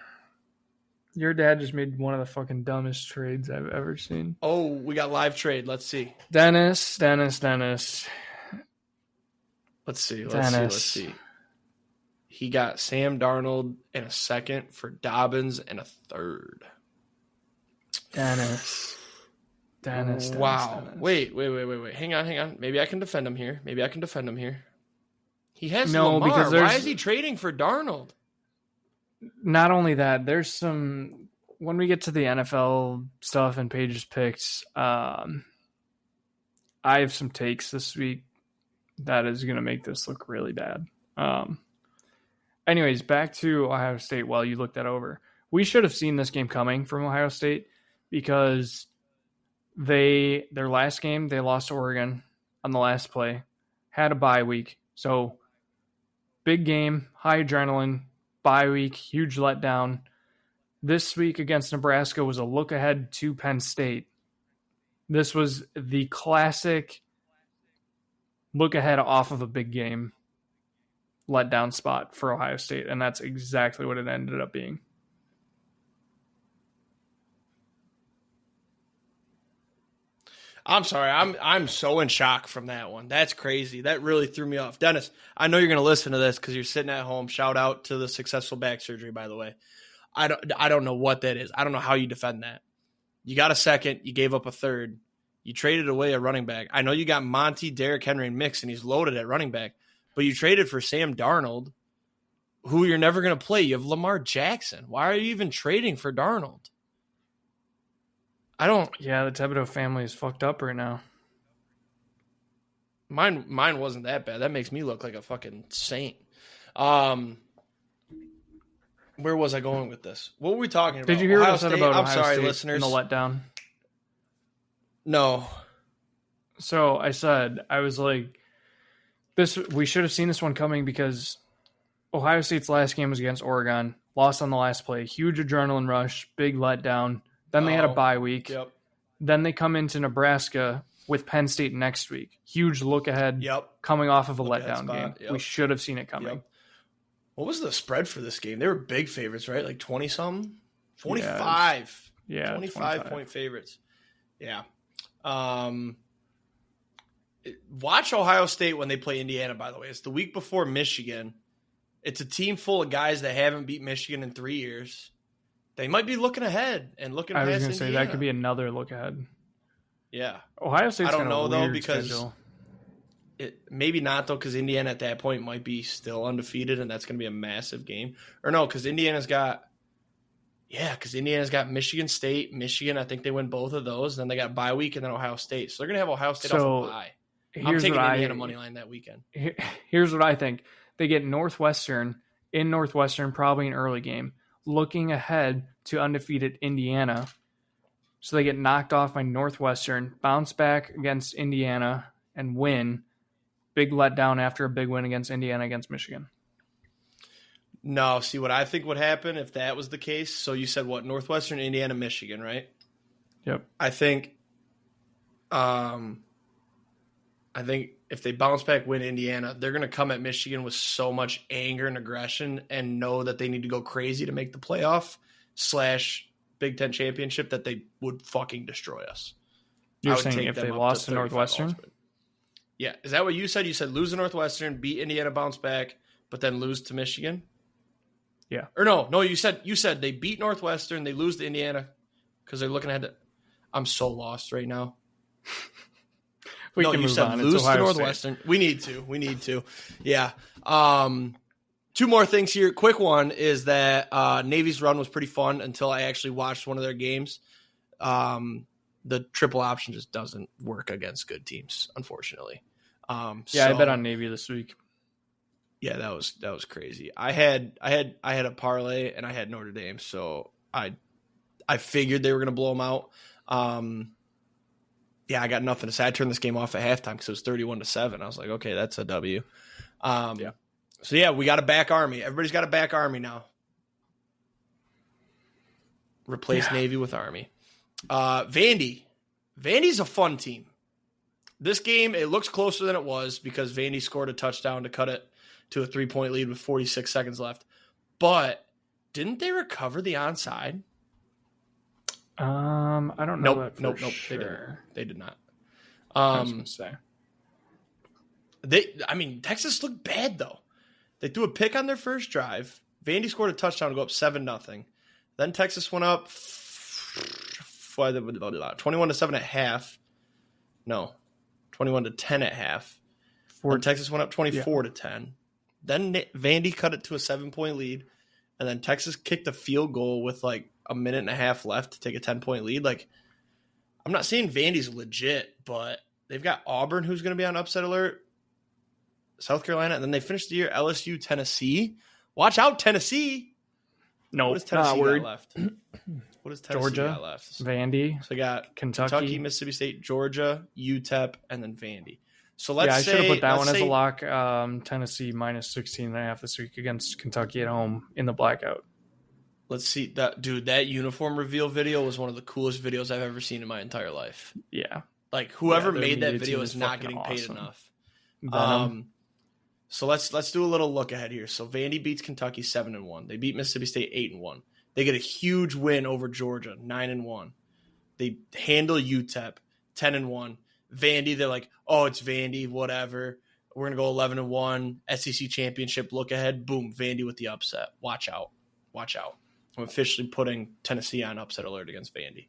Your dad just made one of the fucking dumbest trades I've ever seen. Oh, we got live trade. Let's see. Dennis. Let's see. He got Sam Darnold in a second for Dobbins and a third. Dennis. Wow. Dennis. Wait. Hang on. Maybe I can defend him here. He has no, Lamar. because why is he trading for Darnold? Not only that, there's some when we get to the NFL stuff and Paige's picks, I have some takes this week that is going to make this look really bad. Anyways, back to Ohio State while you look that over. We should have seen this game coming from Ohio State because their last game, they lost to Oregon on the last play, had a bye week. So big game, high adrenaline, bye week, huge letdown. This week against Nebraska was a look ahead to Penn State. This was the classic look ahead off of a big game letdown spot for Ohio State, and that's exactly what it ended up being. I'm sorry. I'm so in shock from that one. That's crazy. That really threw me off. Dennis, I know you're going to listen to this because you're sitting at home. Shout out to the successful back surgery, by the way. I don't know what that is. I don't know how you defend that. You got a second. You gave up a third. You traded away a running back. I know you got Monty, Derrick Henry, and Mix, and he's loaded at running back. But you traded for Sam Darnold, who you're never going to play. You have Lamar Jackson. Why are you even trading for Darnold? I don't. Yeah, the Thibodeau family is fucked up right now. Mine wasn't that bad. That makes me look like a fucking saint. Where was I going with this? What were we talking about? Did you hear what I State? said about I'm Ohio sorry, State listeners. in the letdown? No. So I said, I was like, we should have seen this one coming because Ohio State's last game was against Oregon, lost on the last play, huge adrenaline rush, big letdown. Then they had a bye week. Yep. Then they come into Nebraska with Penn State next week. Huge look ahead. Yep. Coming off of a letdown game. Yep. We should have seen it coming. Yep. What was the spread for this game? They were big favorites, right? Like 20-something? 25. Yeah. 25-point favorites. Yeah. Watch Ohio State when they play Indiana, by the way. It's the week before Michigan. It's a team full of guys that haven't beat Michigan in 3 years. They might be looking ahead and looking past Indiana. I was going to say that could be another look ahead. Yeah. Ohio State's I don't know, though, weird because schedule. Maybe not, though, because Indiana at that point might be still undefeated, and that's going to be a massive game. Or no, because Indiana's got Michigan State, Michigan. I think they win both of those. Then they got bye week, and then Ohio State. So they're going to have Ohio State off a bye. I'm taking Indiana money line that weekend. Here's what I think. They get Northwestern, probably an early game, looking ahead to undefeated Indiana. So they get knocked off by Northwestern, bounce back against Indiana, and win. Big letdown after a big win against Indiana against Michigan. No, see what I think would happen if that was the case. So you said what? Northwestern, Indiana, Michigan, right? Yep. I think if they bounce back, win Indiana, they're going to come at Michigan with so much anger and aggression and know that they need to go crazy to make the playoff / Big Ten championship that they would fucking destroy us. You're saying if they lost to Northwestern? Yeah. Is that what you said? You said lose to Northwestern, beat Indiana, bounce back, but then lose to Michigan? Yeah. Or no, you said they beat Northwestern, they lose to Indiana because they're looking ahead to – I'm so lost right now. You said lose to Northwestern. State. We need to. Yeah. Two more things here. Quick one is that Navy's run was pretty fun until I actually watched one of their games. The triple option just doesn't work against good teams, unfortunately. I bet on Navy this week. Yeah, that was crazy. I had a parlay and I had Notre Dame, so I figured they were going to blow them out. I got nothing to say. I turned this game off at halftime because it was 31-7. I was like, okay, that's a W. So yeah, we got a back Army. Everybody's got a back Army now. Replace Navy with Army. Vandy's a fun team. This game, it looks closer than it was because Vandy scored a touchdown to cut it to a 3-point lead with 46 seconds left. But didn't they recover the onside? I don't know. Nope. Sure. They did not. I was going to say. Texas looked bad, though. They threw a pick on their first drive. Vandy scored a touchdown to go up 7-0. Then Texas went up 21-7 at half. No, 21-10 at half. And Texas went up 24-10. Then Vandy cut it to a 7-point lead. And then Texas kicked a field goal with like a minute and a half left to take a 10-point lead. Like, I'm not saying Vandy's legit, but they've got Auburn, who's going to be on upset alert, South Carolina, and then they finished the year LSU, Tennessee. Watch out, Tennessee. No, what does Tennessee got left? What does Tennessee Georgia, got left? Vandy. So they got Kentucky, Mississippi State, Georgia, UTEP, and then Vandy. So let's I should have put that one as a lock. Tennessee minus 16.5 this week against Kentucky at home in the blackout. Let's see that, dude. That uniform reveal video was one of the coolest videos I've ever seen in my entire life. Yeah, like whoever made that video is not getting paid enough. So let's do a little look ahead here. So Vandy beats Kentucky 7-1. They beat Mississippi State 8-1. They get a huge win over Georgia 9-1. They handle UTEP 10-1. Vandy, they're like, oh, it's Vandy, whatever. We're gonna go 11-1. SEC championship look ahead. Boom, Vandy with the upset. Watch out. I'm officially putting Tennessee on upset alert against Vandy.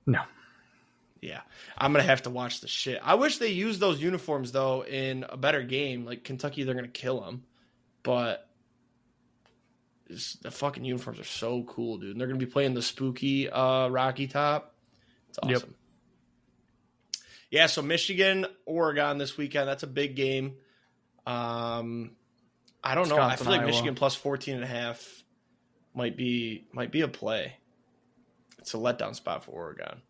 No. Yeah, I'm going to have to watch the shit. I wish they used those uniforms, though, in a better game. Like, Kentucky, they're going to kill them. But the fucking uniforms are so cool, dude. And they're going to be playing the spooky Rocky Top. It's awesome. Yep. Yeah, so Michigan, Oregon this weekend. That's a big game. I don't know. I feel like Iowa. Michigan plus 14.5 might be a play. It's a letdown spot for Oregon.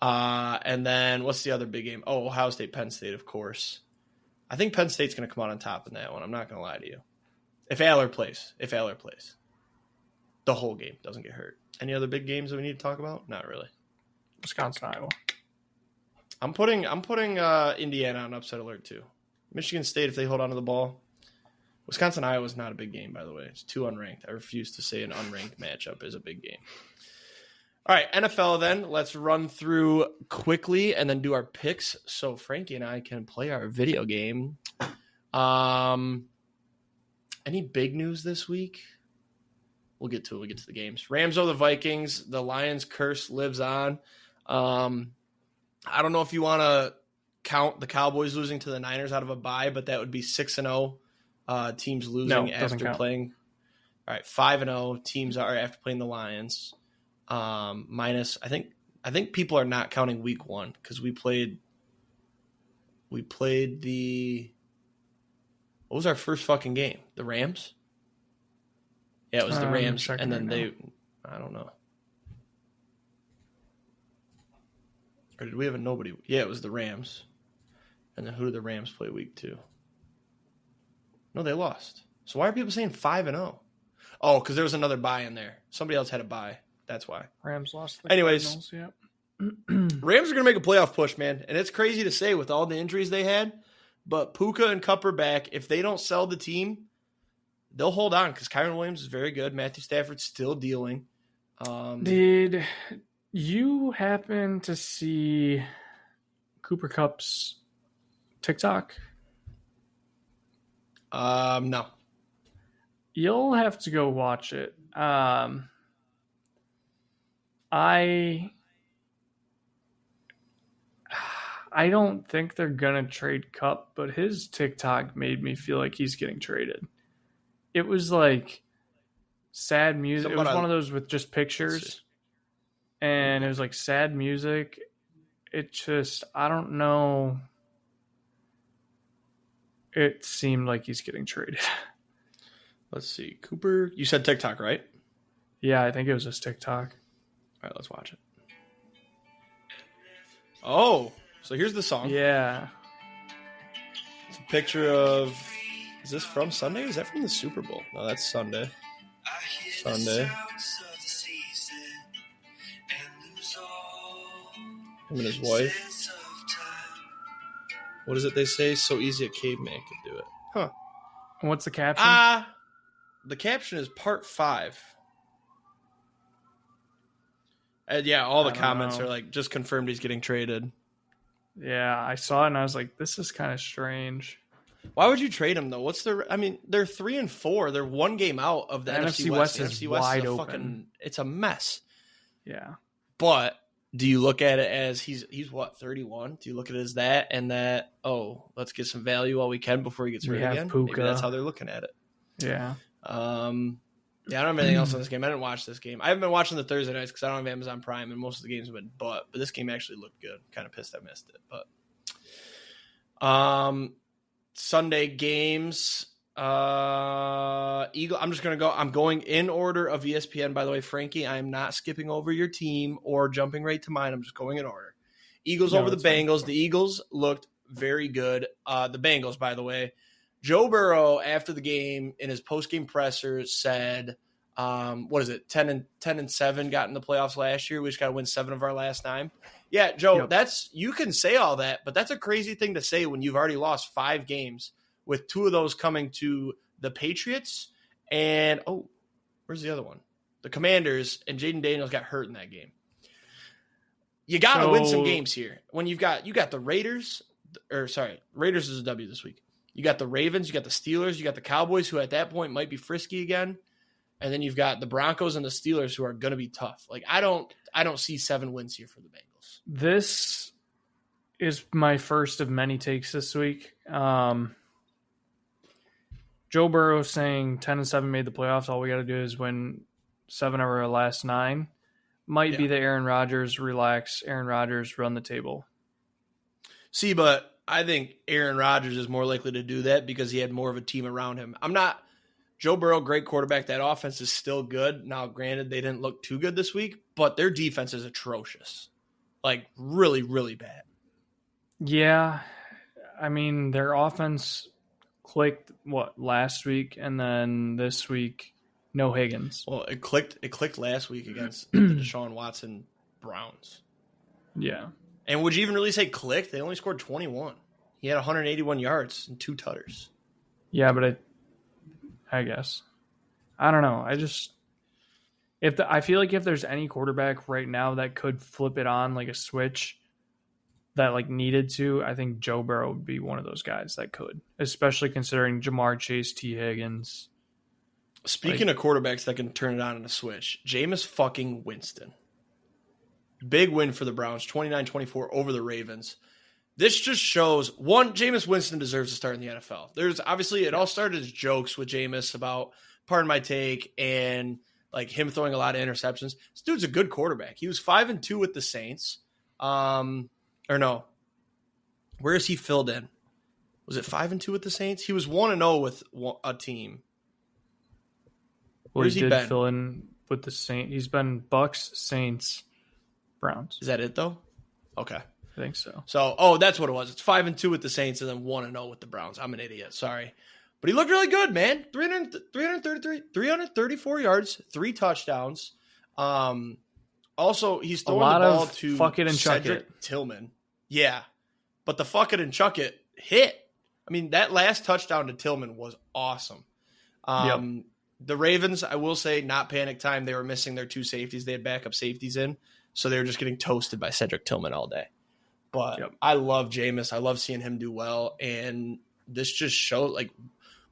And then what's the other big game? Oh, Ohio State, Penn State, of course. I think Penn State's going to come out on top in that one. I'm not going to lie to you. If Aller plays, the whole game doesn't get hurt. Any other big games that we need to talk about? Not really. Wisconsin, Iowa. I'm putting Indiana on upset alert too. Michigan State, if they hold on to the ball. Wisconsin, Iowa is not a big game, by the way. It's too unranked. I refuse to say an unranked matchup is a big game. All right, NFL then. Let's run through quickly and then do our picks so Frankie and I can play our video game. Any big news this week? We'll get to it. We'll get to the games. Rams over the Vikings. The Lions curse lives on. I don't know if you want to count the Cowboys losing to the Niners out of a bye, but that would be 6-0 teams losing after playing. All right, 5-0 teams are after playing the Lions. Minus, I think people are not counting week 1 because we played the, what was our first fucking game? The Rams? Yeah, it was the Rams, and then I don't know. Or did we have a nobody? Yeah, it was the Rams. And then who did the Rams play week 2? No, they lost. So why are people saying 5-0? Oh, because there was another bye in there. Somebody else had a bye. That's why. Rams lost. Anyways, Cardinals, yep. Rams are going to make a playoff push, man. And it's crazy to say with all the injuries they had. But Puka and Kupp are back. If they don't sell the team, they'll hold on because Kyron Williams is very good. Matthew Stafford's still dealing. Did you happen to see Cooper Kupp's TikTok? No. You'll have to go watch it. I don't think they're gonna trade Kupp, but his TikTok made me feel like he's getting traded. It was like sad music. It was one of those with just pictures, and it was like sad music. It just, I don't know. It seemed like he's getting traded. Let's see. Cooper, you said TikTok, right? Yeah, I think it was his TikTok. All right, let's watch it. Oh, so here's the song. Yeah. It's a picture of, is this from Sunday? Is that from the Super Bowl? No, that's Sunday. Sunday. Him and his wife. What is it they say? So easy a caveman could do it. Huh. And what's the caption? The caption is part 5. And yeah, all the comments are like, just confirmed he's getting traded. Yeah, I saw it and I was like, this is kind of strange. Why would you trade him though? They're 3-4. They're one game out of the NFC West. NFC West is wide open. It's a mess. Yeah. But do you look at it as he's what, 31? Do you look at it as that and that, let's get some value while we can before he gets hurt again? Puka. Maybe that's how they're looking at it. Yeah. Yeah, I don't have anything else on this game. I didn't watch this game. I haven't been watching the Thursday nights because I don't have Amazon Prime, and most of the games have been but this game actually looked good. Kind of pissed I missed it. But Sunday games. Eagle. I'm just gonna go. I'm going in order of ESPN. By the way, Frankie, I am not skipping over your team or jumping right to mine. I'm just going in order. Eagles over the Bengals. The Eagles looked very good. The Bengals, by the way. Joe Burrow, after the game, in his post-game presser, said, 10-7 got in the playoffs last year. We just got to win 7 of our last 9. Yeah, Joe, you can say all that, but that's a crazy thing to say when you've already lost 5 games, with 2 of those coming to the Patriots and, where's the other one? The Commanders, and Jaden Daniels got hurt in that game. You got to win some games here. When you got the Raiders is a W this week. You got the Ravens, you got the Steelers, you got the Cowboys, who at that point might be frisky again. And then you've got the Broncos and the Steelers, who are going to be tough. Like, I don't see 7 wins here for the Bengals. This is my first of many takes this week. Joe Burrow saying 10-7 made the playoffs. All we got to do is win 7 of our last 9. Might be the Aaron Rodgers relax. Aaron Rodgers run the table. See, but I think Aaron Rodgers is more likely to do that because he had more of a team around him. Joe Burrow, great quarterback. That offense is still good. Now, granted, they didn't look too good this week, but their defense is atrocious. Like, really, really bad. Yeah. I mean, their offense clicked, last week, and then this week, no Higgins. Well, it clicked last week against the Deshaun Watson Browns. Yeah. And would you even really say clicked? They only scored 21. He had 181 yards and 2 tutters. Yeah, but I guess. I don't know. I feel like if there's any quarterback right now that could flip it on like a switch that like needed to, I think Joe Burrow would be one of those guys that could, especially considering Jamar Chase, T. Higgins. Speaking of quarterbacks that can turn it on in a switch, Jameis fucking Winston. Big win for the Browns, 29-24 over the Ravens. This just shows, one, Jameis Winston deserves to start in the NFL. There's obviously, it all started as jokes with Jameis about, pardon my take, and like him throwing a lot of interceptions. This dude's a good quarterback. He was 5-2 with the Saints. Or no. Where is he filled in? Was it 5-2 with the Saints? He was 1-0 with a team. Well, he did fill in with the Saints. He's been Bucks, Saints, Browns. Is that it, though? Okay. I think so. So, that's what it was. It's 5-2 with the Saints and then 1-0 with the Browns. I'm an idiot. Sorry. But he looked really good, man. 334 yards, 3 touchdowns. Also, he's throwing the ball to Cedric Tillman. Yeah. But the fuck it and chuck it hit. I mean, that last touchdown to Tillman was awesome. The Ravens, I will say, not panic time. They were missing their 2 safeties. They had backup safeties in. So they were just getting toasted by Cedric Tillman all day. But I love Jameis. I love seeing him do well. And this just showed, like,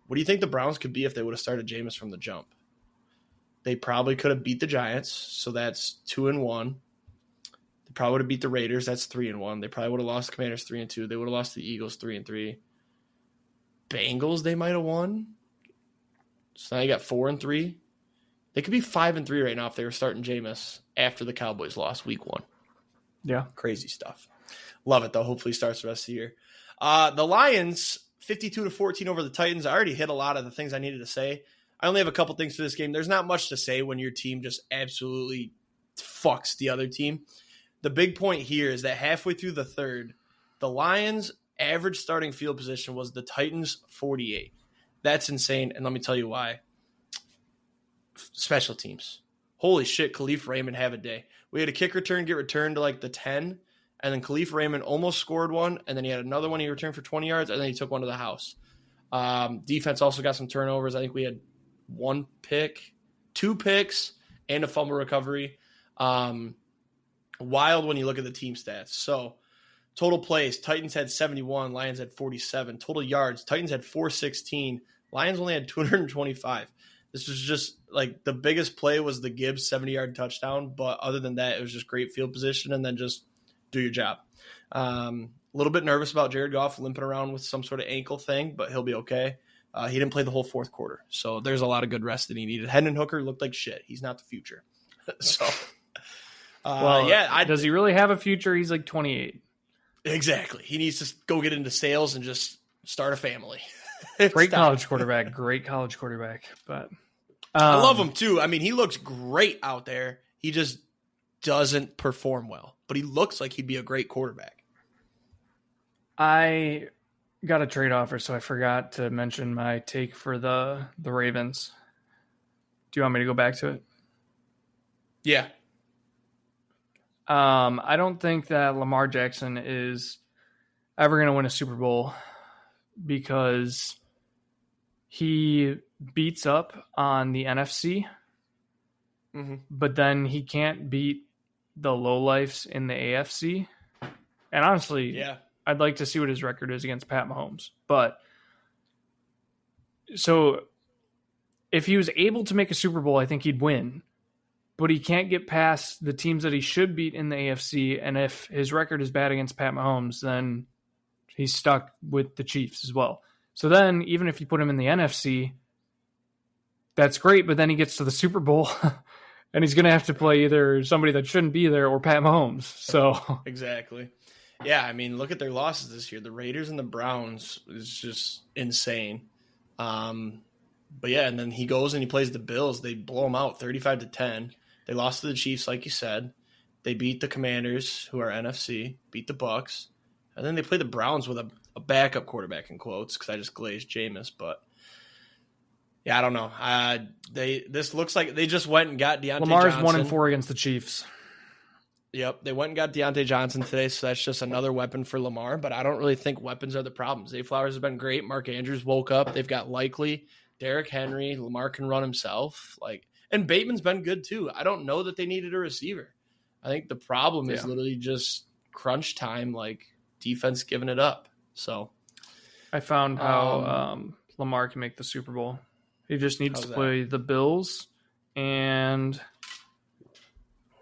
what do you think the Browns could be if they would have started Jameis from the jump? They probably could have beat the Giants. So that's 2-1. They probably would have beat the Raiders. That's 3-1. They probably would have lost the Commanders 3-2. They would have lost the Eagles 3-3. Bengals, they might have won. So now you got 4-3. They could be 5-3 right now if they were starting Jameis after the Cowboys lost week 1. Yeah. Crazy stuff. Love it, though. Hopefully he starts the rest of the year. The Lions, 52-14 over the Titans. I already hit a lot of the things I needed to say. I only have a couple things for this game. There's not much to say when your team just absolutely fucks the other team. The big point here is that halfway through the third, the Lions' average starting field position was the Titans' 48. That's insane, and let me tell you why. Special teams. Holy shit, Khalif Raymond have a day. We had a kick return get returned to like the 10, and then Khalif Raymond almost scored one, and then he had another one he returned for 20 yards, and then he took one to the house. Defense also got some turnovers. I think we had 1 pick, 2 picks, and a fumble recovery. Wild when you look at the team stats. So, total plays, Titans had 71, Lions had 47. Total yards, Titans had 416, Lions only had 225. This was just like the biggest play was the Gibbs 70-yard touchdown, but other than that, it was just great field position and then just do your job. A little bit nervous about Jared Goff limping around with some sort of ankle thing, but he'll be okay. He didn't play the whole fourth quarter, so there's a lot of good rest that he needed. Hendon Hooker looked like shit. He's not the future. So, does he really have a future? He's like 28. Exactly. He needs to go get into sales and just start a family. Great college quarterback. But I love him too. I mean, he looks great out there. He just doesn't perform well, but he looks like he'd be a great quarterback. I got a trade offer, so I forgot to mention my take for the Ravens. Do you want me to go back to it? Yeah. I don't think that Lamar Jackson is ever going to win a Super Bowl because he beats up on the NFC, but then he can't beat the lowlifes in the AFC. And honestly, I'd like to see what his record is against Pat Mahomes. But so if he was able to make a Super Bowl, I think he'd win. but he can't get past the teams that he should beat in the AFC. And if his record is bad against Pat Mahomes, then he's stuck with the Chiefs as well. So then, even if you put him in the NFC, that's great, but then he gets to the Super Bowl, and he's going to have to play either somebody that shouldn't be there or Pat Mahomes. So Exactly. Yeah, I mean, look at their losses this year. The Raiders and the Browns is just insane. But yeah, and then he goes and he plays the Bills. They blow him out 35-10. They lost to the Chiefs, like you said. They beat the Commanders, who are NFC, beat the Bucks. And then they play the Browns with a backup quarterback in quotes because I just glazed Jameis. But, yeah, I don't know. This looks like they just went and got Deontay Lamar's Johnson. 1-4 against the Chiefs. Yep, they went and got Deontay Johnson today, so that's just another weapon for Lamar. But I don't really think weapons are the problem. Zay Flowers has been great. Mark Andrews woke up. They've got Likely, Derrick Henry. Lamar can run himself. And Bateman's been good too. I don't know that they needed a receiver. I think the problem is literally just crunch time, defense giving it up. So I found how Lamar can make the Super Bowl. He just needs to play the Bills, and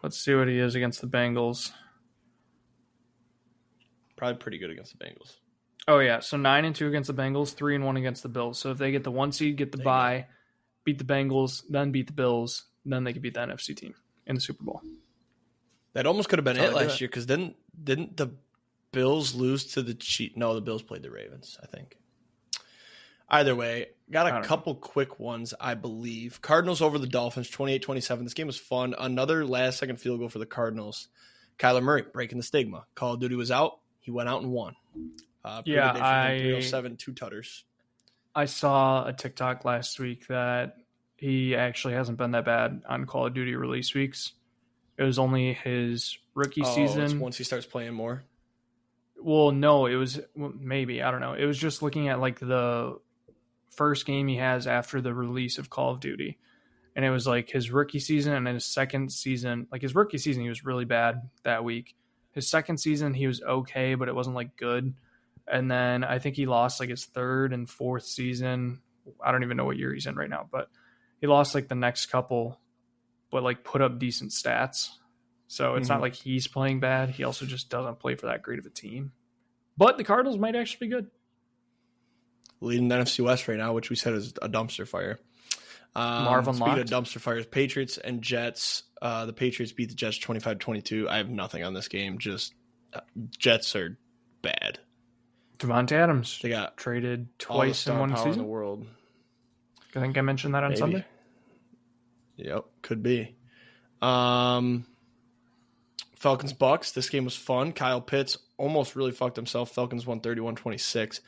let's see what he is against the Bengals. Probably pretty good against the Bengals. Oh yeah, so 9-2 against the Bengals, 3-1 against the Bills. So if they get the 1 seed, get the bye, beat the Bengals, then beat the Bills, then they could beat the NFC team in the Super Bowl. That almost could have been it last year because didn't the Bills lose to the Chiefs? No, the Bills played the Ravens, I think. Either way, got a couple quick ones, I believe. Cardinals over the Dolphins, 28-27. This game was fun. Another last-second field goal for the Cardinals. Kyler Murray breaking the stigma. Call of Duty was out. He went out and won. 307, 2 tutters. I saw a TikTok last week that he actually hasn't been that bad on Call of Duty release weeks. It was only his rookie season. It's once he starts playing more? Well, no, it was maybe. I don't know. It was just looking at the first game he has after the release of Call of Duty. And it was his rookie season and then his second season. His rookie season, he was really bad that week. His second season, he was okay, but it wasn't good. And then I think he lost his third and fourth season. I don't even know what year he's in right now, but he lost the next couple, but put up decent stats. So it's not like he's playing bad. He also just doesn't play for that great of a team. But the Cardinals might actually be good. Leading the NFC West right now, which we said is a dumpster fire. Marvin Speaking locked. of dumpster fires, Patriots and Jets. The Patriots beat the Jets 25-22. I have nothing on this game. Just Jets are bad. Devontae Adams. They got traded twice in one season. In the world. I think I mentioned that on Sunday. Yep, could be. Falcons Bucks. This game was fun. Kyle Pitts almost really fucked himself. Falcons won 31-26.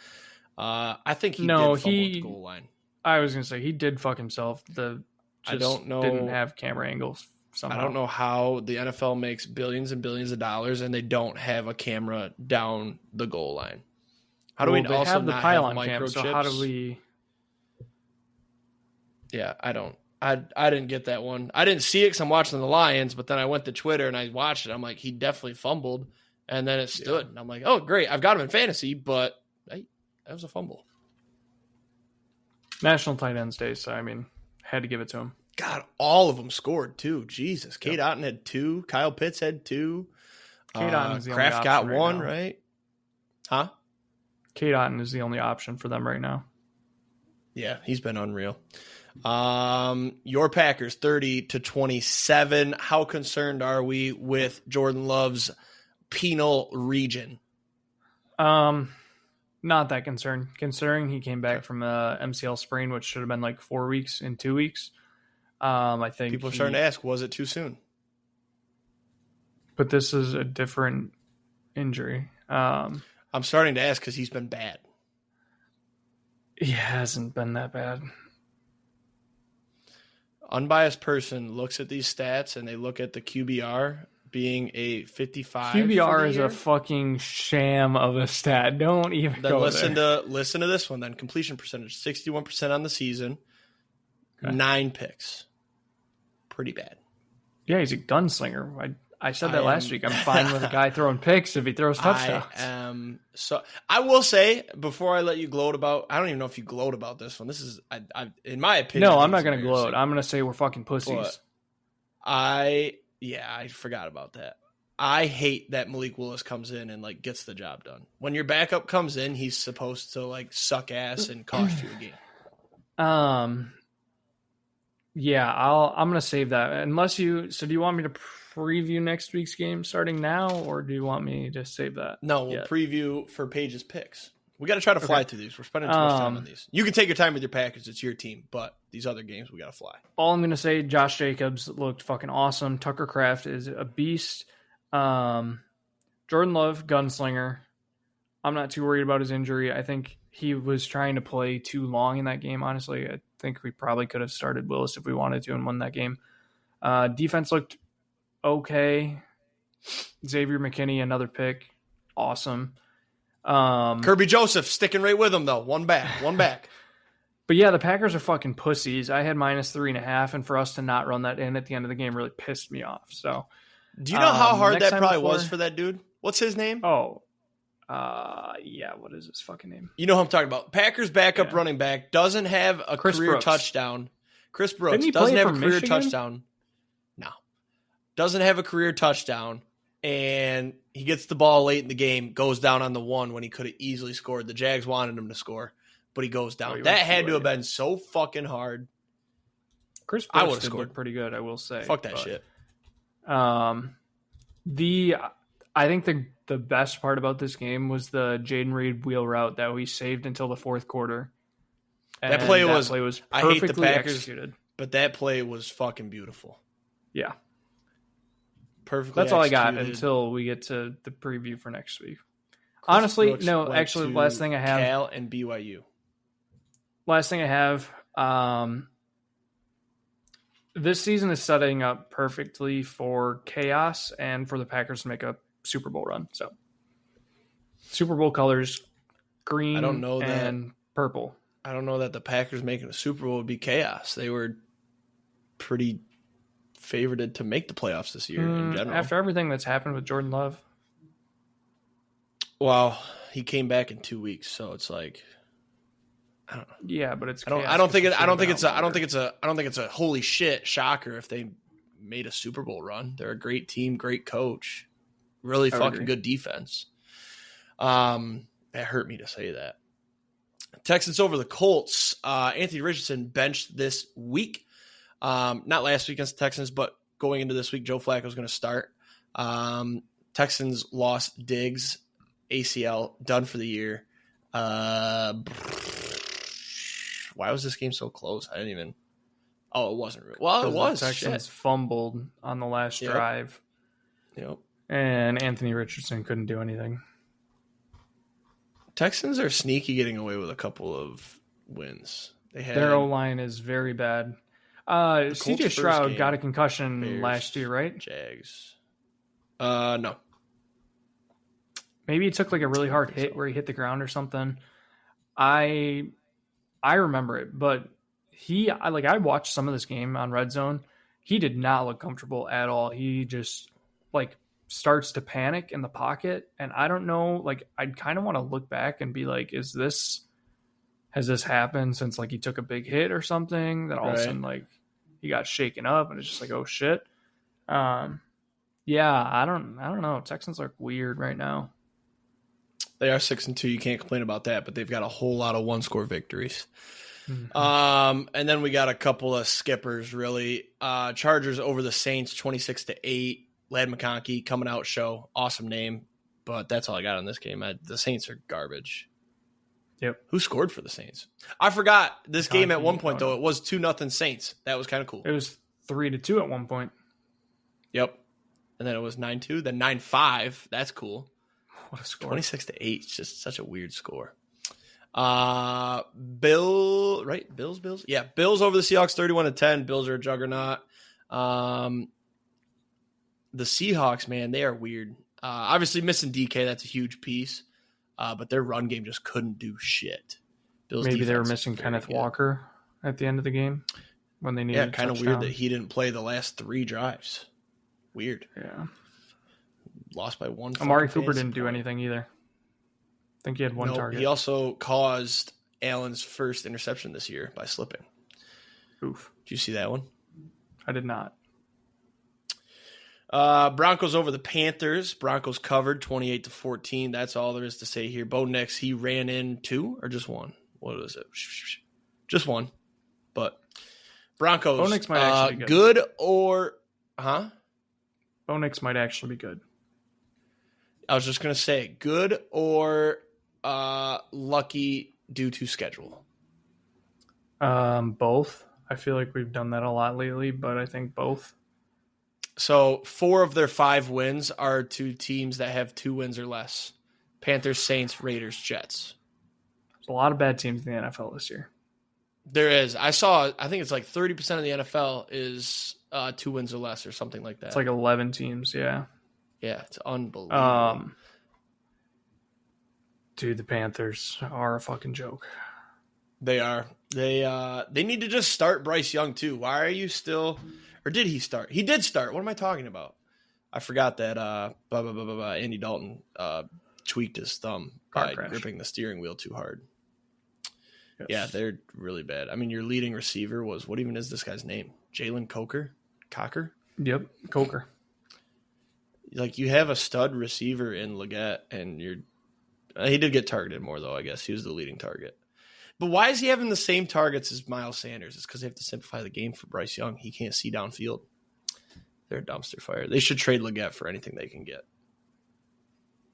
I think he did fumble at the goal line. I was gonna say he did fuck himself. I don't know. Didn't have camera angles somehow. I don't know how the NFL makes billions and billions of dollars and they don't have a camera down the goal line. How do we also have the not pylon have cam? microchips? So how do we? Yeah, I don't. I didn't get that one. I didn't see it because I'm watching the Lions, but then I went to Twitter and I watched it. I'm like, he definitely fumbled, and then it stood. And I'm like, oh, great. I've got him in fantasy, but hey, that was a fumble. National Tight Ends Day, so had to give it to him. God, all of them scored too. Jesus. Kate Otten had 2. Kyle Pitts had 2. Kate Otten is the Kraft only got option 1, right now. right? Huh? Kate Otten is the only option for them right now. Yeah, he's been unreal. Your Packers 30-27. How concerned are we with Jordan Love's penal region? Not that concerned. Considering he came back from a MCL sprain, which should have been 4 weeks in 2 weeks. I think people are starting to ask, was it too soon? But this is a different injury. I'm starting to ask because he's been bad. He hasn't been that bad. Unbiased person looks at these stats and they look at the QBR being a 55. QBR is a fucking sham of a stat. Don't even then go listen there. Listen to this one then. Completion percentage, 61% on the season. Okay. 9 picks. Pretty bad. Yeah, he's a gunslinger. I said that last week. I'm fine with a guy throwing picks if he throws touchdowns. So I will say, before I let you gloat about, I don't even know if you gloat about this one. This is, in my opinion. No, I'm not going to gloat. I'm going to say we're fucking pussies. I forgot about that. I hate that Malik Willis comes in and like gets the job done. When your backup comes in, he's supposed to like suck ass and cost you a game. Yeah, I'm gonna save that unless you. So do you want me to preview next week's game starting now, or do you want me to save that? No, we'll preview for Paige's picks. We got to try to fly through these. We're spending too much time on these. You can take your time with your package. It's your team, but these other games we got to fly. All I'm gonna say, Josh Jacobs looked fucking awesome. Tucker Kraft is a beast. Jordan Love, gunslinger. I'm not too worried about his injury. I think he was trying to play too long in that game, honestly. I think we probably could have started Willis if we wanted to and won that game. Defense looked okay. Xavier McKinney, another pick. Awesome. Kirby Joseph sticking right with him, though. One back. But yeah, the Packers are fucking pussies. I had -3.5, and for us to not run that in at the end of the game really pissed me off. So, do you know how hard that probably was for that dude? What's his name? Yeah, what is his fucking name? You know who I'm talking about. Packers backup running back doesn't have a career touchdown. Chris Brooks doesn't have a career touchdown. No. Doesn't have a career touchdown, and he gets the ball late in the game, goes down on the one when he could have easily scored. The Jags wanted him to score, but he goes down. That had to have been so fucking hard. Chris Brooks did look pretty good, I will say. Fuck that shit. I think the best part about this game was the Jaden Reed wheel route that we saved until the fourth quarter. That play was perfectly I hate the Packers, executed. But that play was fucking beautiful. Yeah. Perfectly That's all I got executed. until we get to the preview for next week. Chris Honestly, Brooks no, went actually, to last thing I have. Cal and BYU. Last thing I have. This season is setting up perfectly for chaos and for the Packers to make a Super Bowl run. So, Super Bowl colors, green and purple. I don't know that the Packers making a Super Bowl would be chaos. They were pretty favored to make the playoffs this year in general. After everything that's happened with Jordan Love. Well, he came back in 2 weeks, so it's like I don't know. Yeah, but it's I don't think it's a holy shit shocker if they made a Super Bowl run. They're a great team, great coach, really fucking good defense. That hurt me to say that. Texans over the Colts. Anthony Richardson benched this week. Not last week against the Texans, but going into this week, Joe Flacco is going to start. Texans lost Diggs, ACL, done for the year. Why was this game so close? I didn't even. Oh, it wasn't really. Well, it was. The Texans fumbled on the last drive. Yep. And Anthony Richardson couldn't do anything. Texans are sneaky getting away with a couple of wins. Their O-line is very bad. CJ Stroud got a concussion last year, right? Jags. No. Maybe he took like a really hard hit where he hit the ground or something. I remember it, but I watched some of this game on Red Zone. He did not look comfortable at all. He just starts to panic in the pocket, and I don't know, I'd kind of want to look back and be like, has this happened since he took a big hit or something that all of a sudden he got shaken up and it's just oh shit. Yeah, I don't know. Texans look weird right now. They are 6-2. You can't complain about that, but they've got a whole lot of one-score victories. Mm-hmm. And then we got a couple of skippers, really. Chargers over the Saints, 26-8. Lad McConkey coming out show. Awesome name, but that's all I got on this game. The Saints are garbage. Yep. Who scored for the Saints? I forgot this game at one point, though. It was 2-0 Saints. That was kind of cool. It was 3-2 at one point. Yep. And then it was 9-2, then 9-5. That's cool. What a score. 26-8. It's just such a weird score. Bills? Yeah, Bills over the Seahawks 31-10. Bills are a juggernaut. The Seahawks, man, they are weird. Obviously missing DK, that's a huge piece. But their run game just couldn't do shit. Bills Maybe they were missing Kenneth Walker at the end of the game when they needed a touchdown. Kind of weird that he didn't play the last 3 drives. Weird. Yeah. Lost by 1. Amari Cooper didn't do anything either. I think he had one target. He also caused Allen's first interception this year by slipping. Oof. Did you see that one? I did not. Broncos over the Panthers. Broncos covered 28-14. That's all there is to say here. Bo Nix, he ran in 2 or just 1? What was it? Just 1. But Broncos, Bo Nix might actually be good or huh? Bo Nix might actually be good. I was just gonna say good or lucky due to schedule. Both. I feel like we've done that a lot lately, but I think both. So 4 of their 5 wins are to teams that have 2 wins or less. Panthers, Saints, Raiders, Jets. There's a lot of bad teams in the NFL this year. There is. I think it's like 30% of the NFL is 2 wins or less or something like that. It's like 11 teams, yeah. Yeah, it's unbelievable. Dude, the Panthers are a fucking joke. They are. They need to just start Bryce Young too. Why are you still, or did he start? He did start. What am I talking about? I forgot that Andy Dalton tweaked his thumb by gripping the steering wheel too hard. Yes. Yeah, they're really bad. I mean, your leading receiver was, what even is this guy's name? Jalen Coker? Yep, Coker. Like, you have a stud receiver in Leggett, and he did get targeted more, though, I guess. He was the leading target. But why is he having the same targets as Miles Sanders? It's because they have to simplify the game for Bryce Young. He can't see downfield. They're a dumpster fire. They should trade Leggett for anything they can get.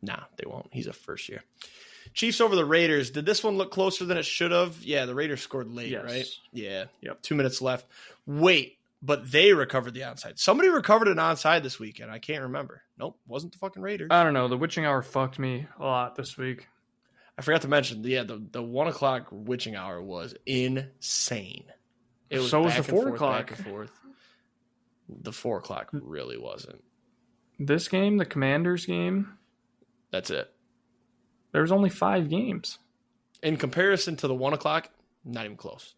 Nah, they won't. He's a first year. Chiefs over the Raiders. Did this one look closer than it should have? Yeah, the Raiders scored late, yes. Right? Yeah. Yep. 2 minutes left. Wait, but they recovered the onside. Somebody recovered an onside this weekend. I can't remember. Nope, wasn't the fucking Raiders. I don't know. The witching hour fucked me a lot this week. I forgot to mention, the 1 o'clock witching hour was insane. It was so was the 4 o'clock. Back and forth. The 4 o'clock really wasn't. This game, the Commanders game. That's it. There was only 5 games. In comparison to the 1 o'clock, not even close.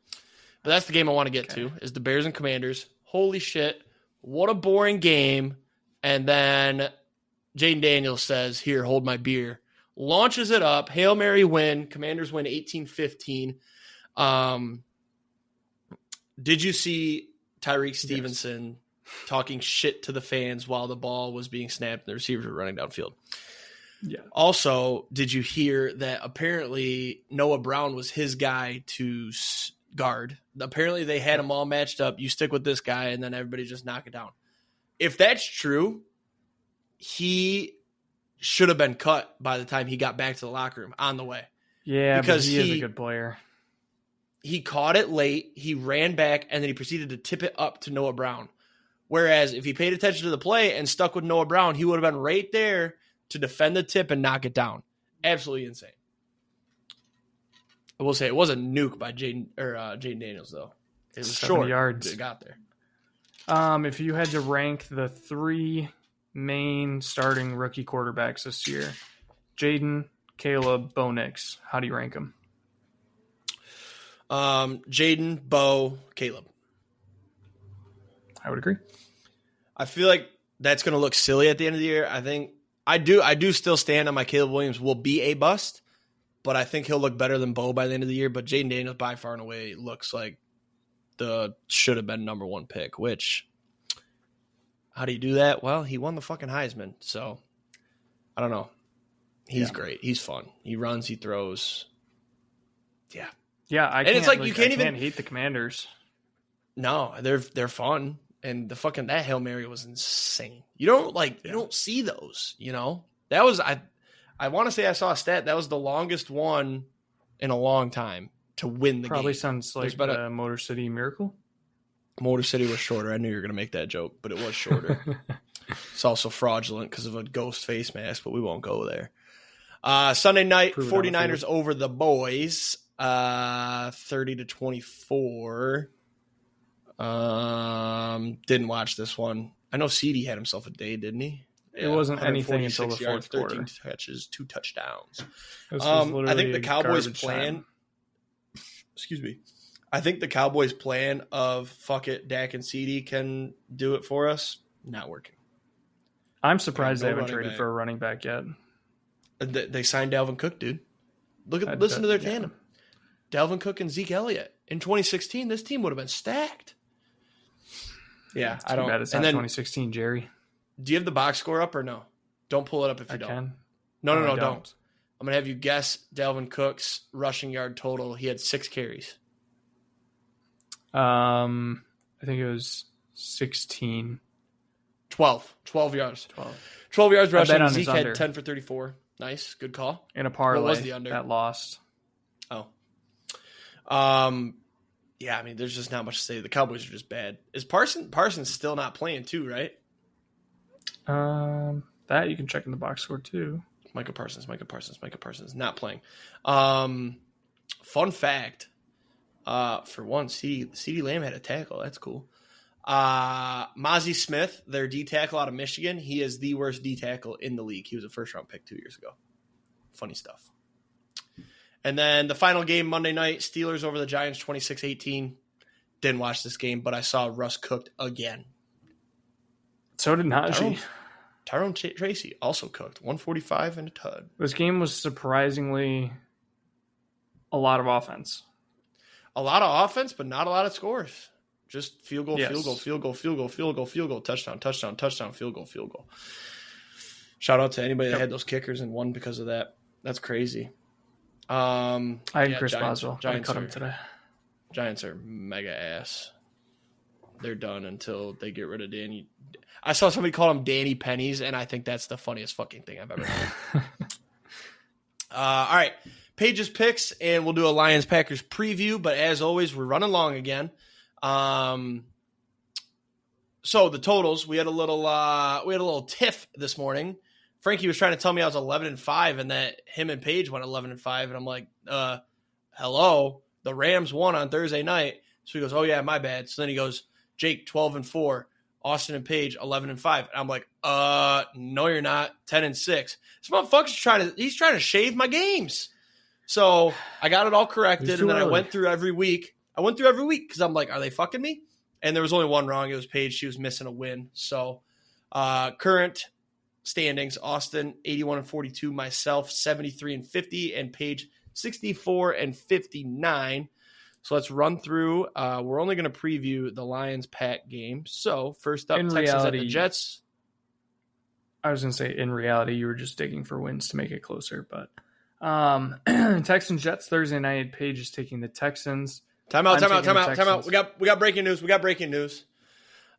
But that's the game I want to get to, is the Bears and Commanders. Holy shit, what a boring game. And then Jaden Daniels says, here, hold my beer. Launches it up. Hail Mary win. Commanders win 18-15. Did you see Tyreek Stevenson talking shit to the fans while the ball was being snapped and the receivers were running downfield? Yeah. Also, did you hear that apparently Noah Brown was his guy to guard? Apparently they had him all matched up. You stick with this guy, and then everybody just knock it down. If that's true, he should have been cut by the time he got back to the locker room on the way. Yeah, because he is a good player. He caught it late. He ran back, and then he proceeded to tip it up to Noah Brown. Whereas if he paid attention to the play and stuck with Noah Brown, he would have been right there to defend the tip and knock it down. Absolutely insane. I will say it was a nuke by Jaden Daniels, though. It was 70 short. yards. It got there. If you had to rank the 3 main starting rookie quarterbacks this year, Jaden, Caleb, Bo Nix, how do you rank them? Jaden, Bo, Caleb. I would agree. I feel like that's going to look silly at the end of the year. I think I do still stand on my Caleb Williams will be a bust, but I think he'll look better than Bo by the end of the year. But Jaden Daniels by far and away looks like the should have been number 1 pick, which how do you do that? Well, he won the fucking Heisman, so I don't know. He's great. He's fun. He runs, he throws. Yeah. Yeah, it's like you can't even hate the Commanders. No, they're fun. And the fucking that Hail Mary was insane. You don't see those, you know? That was I want to say I saw a stat that was the longest one in a long time to win the game. Probably sounds like the Motor City Miracle. Motor City was shorter. I knew you were going to make that joke, but it was shorter. It's also fraudulent because of a ghost face mask, but we won't go there. Sunday night, 49ers over the boys, 30-24. Didn't watch this one. I know CD had himself a day, didn't he? It wasn't anything until the fourth quarter. 13 catches, 2 touchdowns. I think the Cowboys' plan. Excuse me. I think the Cowboys' plan of fuck it, Dak and CD can do it for us. Not working. I'm surprised they haven't traded for a running back yet. They signed Dalvin Cook, dude. Listen to their tandem. Dalvin Cook and Zeke Elliott. In 2016, this team would have been stacked. Yeah, I don't. Bad it's not 2016, Jerry. Do you have the box score up or no? Don't pull it up if you don't. Can. No, I don't. I'm going to have you guess Dalvin Cook's rushing yard total. He had 6 carries. I think it was 16. 12 yards. 12 yards rushing. Zeke had 10 for 34. Nice. Good call. In a parlay what was the under? That lost. Oh. Yeah, I mean, there's just not much to say. The Cowboys are just bad. Is Parsons still not playing too, right? That you can check in the box score too. Micah Parsons, not playing. Fun fact, for one, CeeDee Lamb had a tackle. That's cool. Mozzie Smith, their D tackle out of Michigan, he is the worst D tackle in the league. He was a first-round pick 2 years ago. Funny stuff. And then the final game Monday night, Steelers over the Giants 26-18. Didn't watch this game, but I saw Russ cooked again. So did Najee. Tyrone Tracy also cooked. 145 and a tud. This game was surprisingly a lot of offense. A lot of offense, but not a lot of scores. Just field goal, yes. Field goal, touchdown, field goal. Shout out to anybody that had those kickers and won because of that. That's crazy. I had Chris Boswell. Giants cut him today. Giants are mega ass. They're done until they get rid of Danny. I saw somebody call him Danny Pennies, and I think that's the funniest fucking thing I've ever heard. All right. Paige's picks, and we'll do a Lions-Packers preview, but as always, we're running long again. So the totals, we had a little tiff this morning. Frankie was trying to tell me I was 11-5 and that him and Paige went 11-5. And I'm like, hello, the Rams won on Thursday night. So he goes, oh yeah, my bad. So then he goes, Jake, 12-4, Austin and Paige 11-5. And I'm like, no, you're not. 10-6. This motherfucker's trying to shave my games. So I got it all corrected. And then I went through every week. Because I'm like, are they fucking me? And there was only one wrong. It was Paige. She was missing a win. So current standings, Austin 81-42, myself 73-50, and Paige 64-59. So let's run through. We're only going to preview the Lions-Pack game. So first up, Texans at the Jets. I was going to say, in reality, you were just digging for wins to make it closer. But Texans-Jets Thursday night. Paige is taking the Texans. Time out. We got breaking news.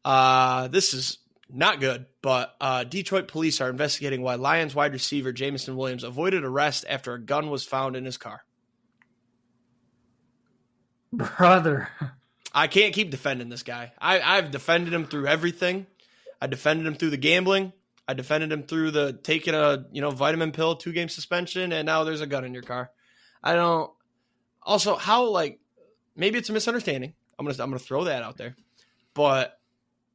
This is not good, but Detroit police are investigating why Lions wide receiver Jameson Williams avoided arrest after a gun was found in his car. Brother. I can't keep defending this guy. I've defended him through everything. I defended him through the gambling. I defended him through the taking a vitamin pill, 2-game suspension, and now there's a gun in your car. I don't. Also, how maybe it's a misunderstanding. I'm gonna throw that out there, but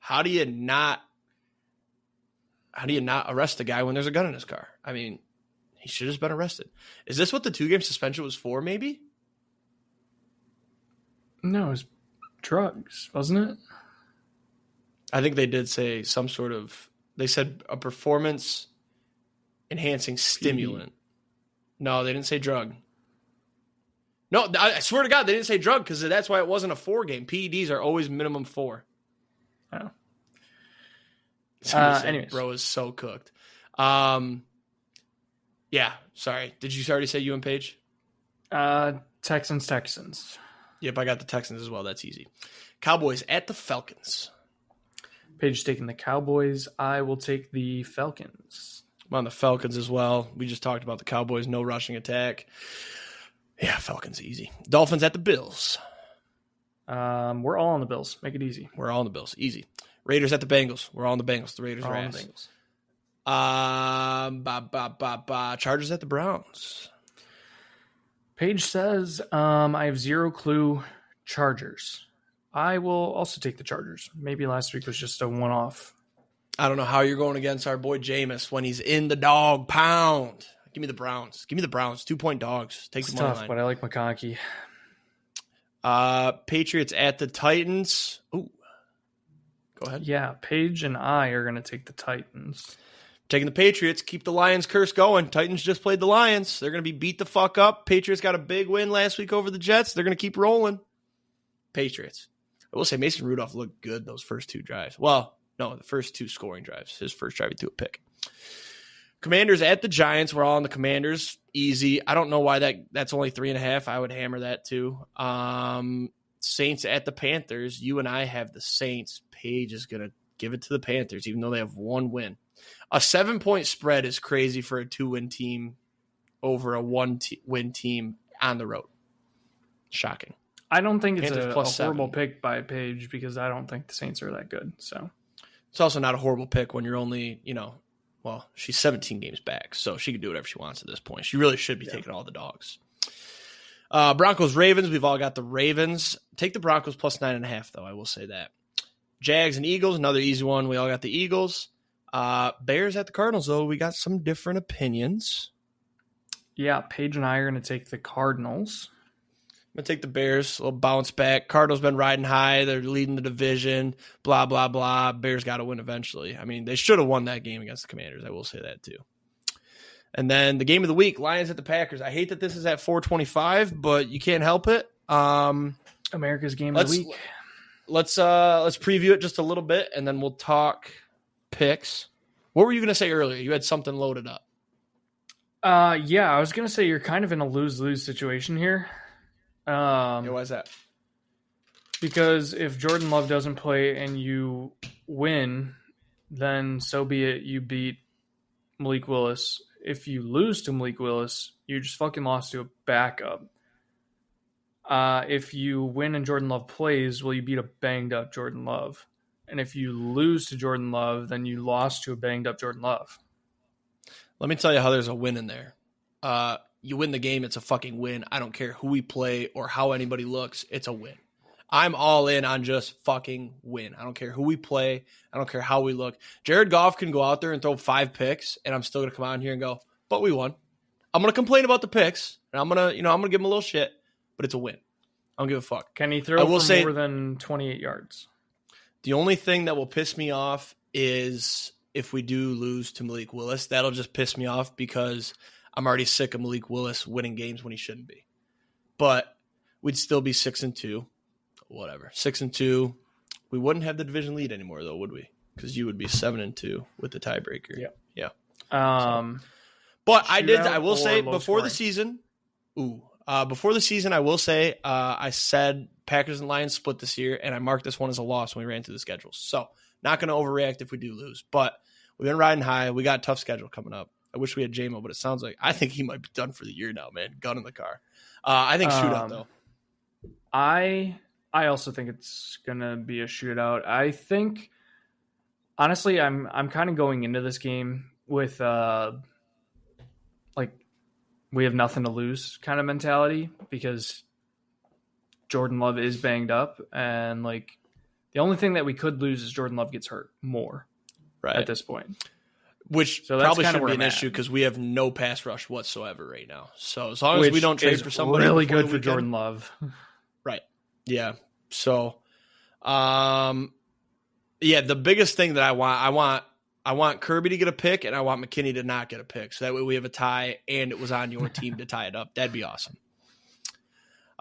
how do you not arrest the guy when there's a gun in his car? I mean, he should have just been arrested. Is this what the 2-game suspension was for? Maybe. No, it was drugs, wasn't it? I think they did say some sort of. They said a performance enhancing stimulant. No, they didn't say drug. No, I swear to God, they didn't say drug because that's why it wasn't a 4-game. PEDs are always minimum 4. Oh. Anyways. Bro is so cooked. Yeah, sorry. Did you already say you and Paige? Texans. Yep, I got the Texans as well. That's easy. Cowboys at the Falcons. Paige taking the Cowboys. I will take the Falcons. I'm on the Falcons as well. We just talked about the Cowboys, no rushing attack. Yeah, Falcons easy. Dolphins at the Bills. We're all on the Bills. Make it easy. We're all on the Bills. Easy. Raiders at the Bengals. We're all on the Bengals. The Raiders are on ass. the Bengals. Chargers at the Browns. Paige says, I have zero clue. Chargers. I will also take the Chargers. Maybe last week was just a one-off. I don't know how you're going against our boy Jameis when he's in the dog pound. Give me the Browns. 2-point dogs. Take it's the money tough, line. but I like McConkey. Patriots at the Titans. Ooh. Go ahead. Yeah, Paige and I are going to take the Titans. Taking the Patriots. Keep the Lions curse going. Titans just played the Lions. They're going to be beat the fuck up. Patriots got a big win last week over the Jets. They're going to keep rolling. Patriots. I will say Mason Rudolph looked good those first 2 drives. Well, No, the first 2 scoring drives. His first drive, he threw a pick. Commanders at the Giants. We're all on the Commanders. Easy. I don't know why that's only 3.5. I would hammer that too. Saints at the Panthers. You and I have the Saints. Paige is going to give it to the Panthers, even though they have 1 win. A 7-point spread is crazy for a 2-win team over a 1-win team on the road. Shocking. I don't think it's Panthers a plus horrible 7. pick by Paige because I don't think the Saints are that good. So it's also not a horrible pick when you're only, well, she's 17 games back, so she can do whatever she wants at this point. She really should be taking all the dogs. Broncos, Ravens. We've all got the Ravens. Take the Broncos plus 9.5, though. I will say that. Jags and Eagles, another easy one. We all got the Eagles. Bears at the Cardinals, though. We got some different opinions. Yeah, Paige and I are going to take the Cardinals. I'm going to take the Bears. A little bounce back. Cardinals been riding high. They're leading the division. Blah, blah, blah. Bears got to win eventually. I mean, they should have won that game against the Commanders. I will say that, too. And then the game of the week, Lions at the Packers. I hate that this is at 4:25, but you can't help it. America's game of the week. Let's preview it just a little bit, and then we'll talk picks. What were you going to say earlier? You had something loaded up. Yeah, I was going to say you're kind of in a lose-lose situation here. Yeah, why is that? Because if Jordan Love doesn't play and you win, then so be it. You beat Malik Willis. If you lose to Malik Willis, you just fucking lost to a backup. If you win and Jordan Love plays, well, you beat a banged-up Jordan Love. And if you lose to Jordan Love, then you lost to a banged-up Jordan Love. Let me tell you how there's a win in there. You win the game, it's a fucking win. I don't care who we play or how anybody looks. It's a win. I'm all in on just fucking win. I don't care who we play. I don't care how we look. Jared Goff can go out there and throw 5 picks, and I'm still going to come out here and go, but we won. I'm going to complain about the picks, and I'm going to give him a little shit, but it's a win. I don't give a fuck. Can he throw for more than 28 yards? The only thing that will piss me off is if we do lose to Malik Willis. That'll just piss me off because I'm already sick of Malik Willis winning games when he shouldn't be. But we'd still be 6-2. Whatever. 6-2. We wouldn't have the division lead anymore, though, would we? Because you would be 7-2 with the tiebreaker. Yeah. But I will say before the season, I will say I said Packers and Lions split this year, and I marked this one as a loss when we ran through the schedules. So not going to overreact if we do lose. But we've been riding high. We got a tough schedule coming up. I wish we had J-Mo, but it sounds like I think he might be done for the year now, man. Gun in the car. I think shootout, though. I also think it's gonna be a shootout. I think, honestly, I'm kind of going into this game with we have nothing to lose kind of mentality because Jordan Love is banged up, and the only thing that we could lose is Jordan Love gets hurt more at this point. Which probably shouldn't be an issue because we have no pass rush whatsoever right now. So as long as we don't trade for somebody really good for Jordan Love, right? Yeah. So, the biggest thing that I want Kirby to get a pick, and I want McKinney to not get a pick. So that way we have a tie, and it was on your team to tie it up. That'd be awesome.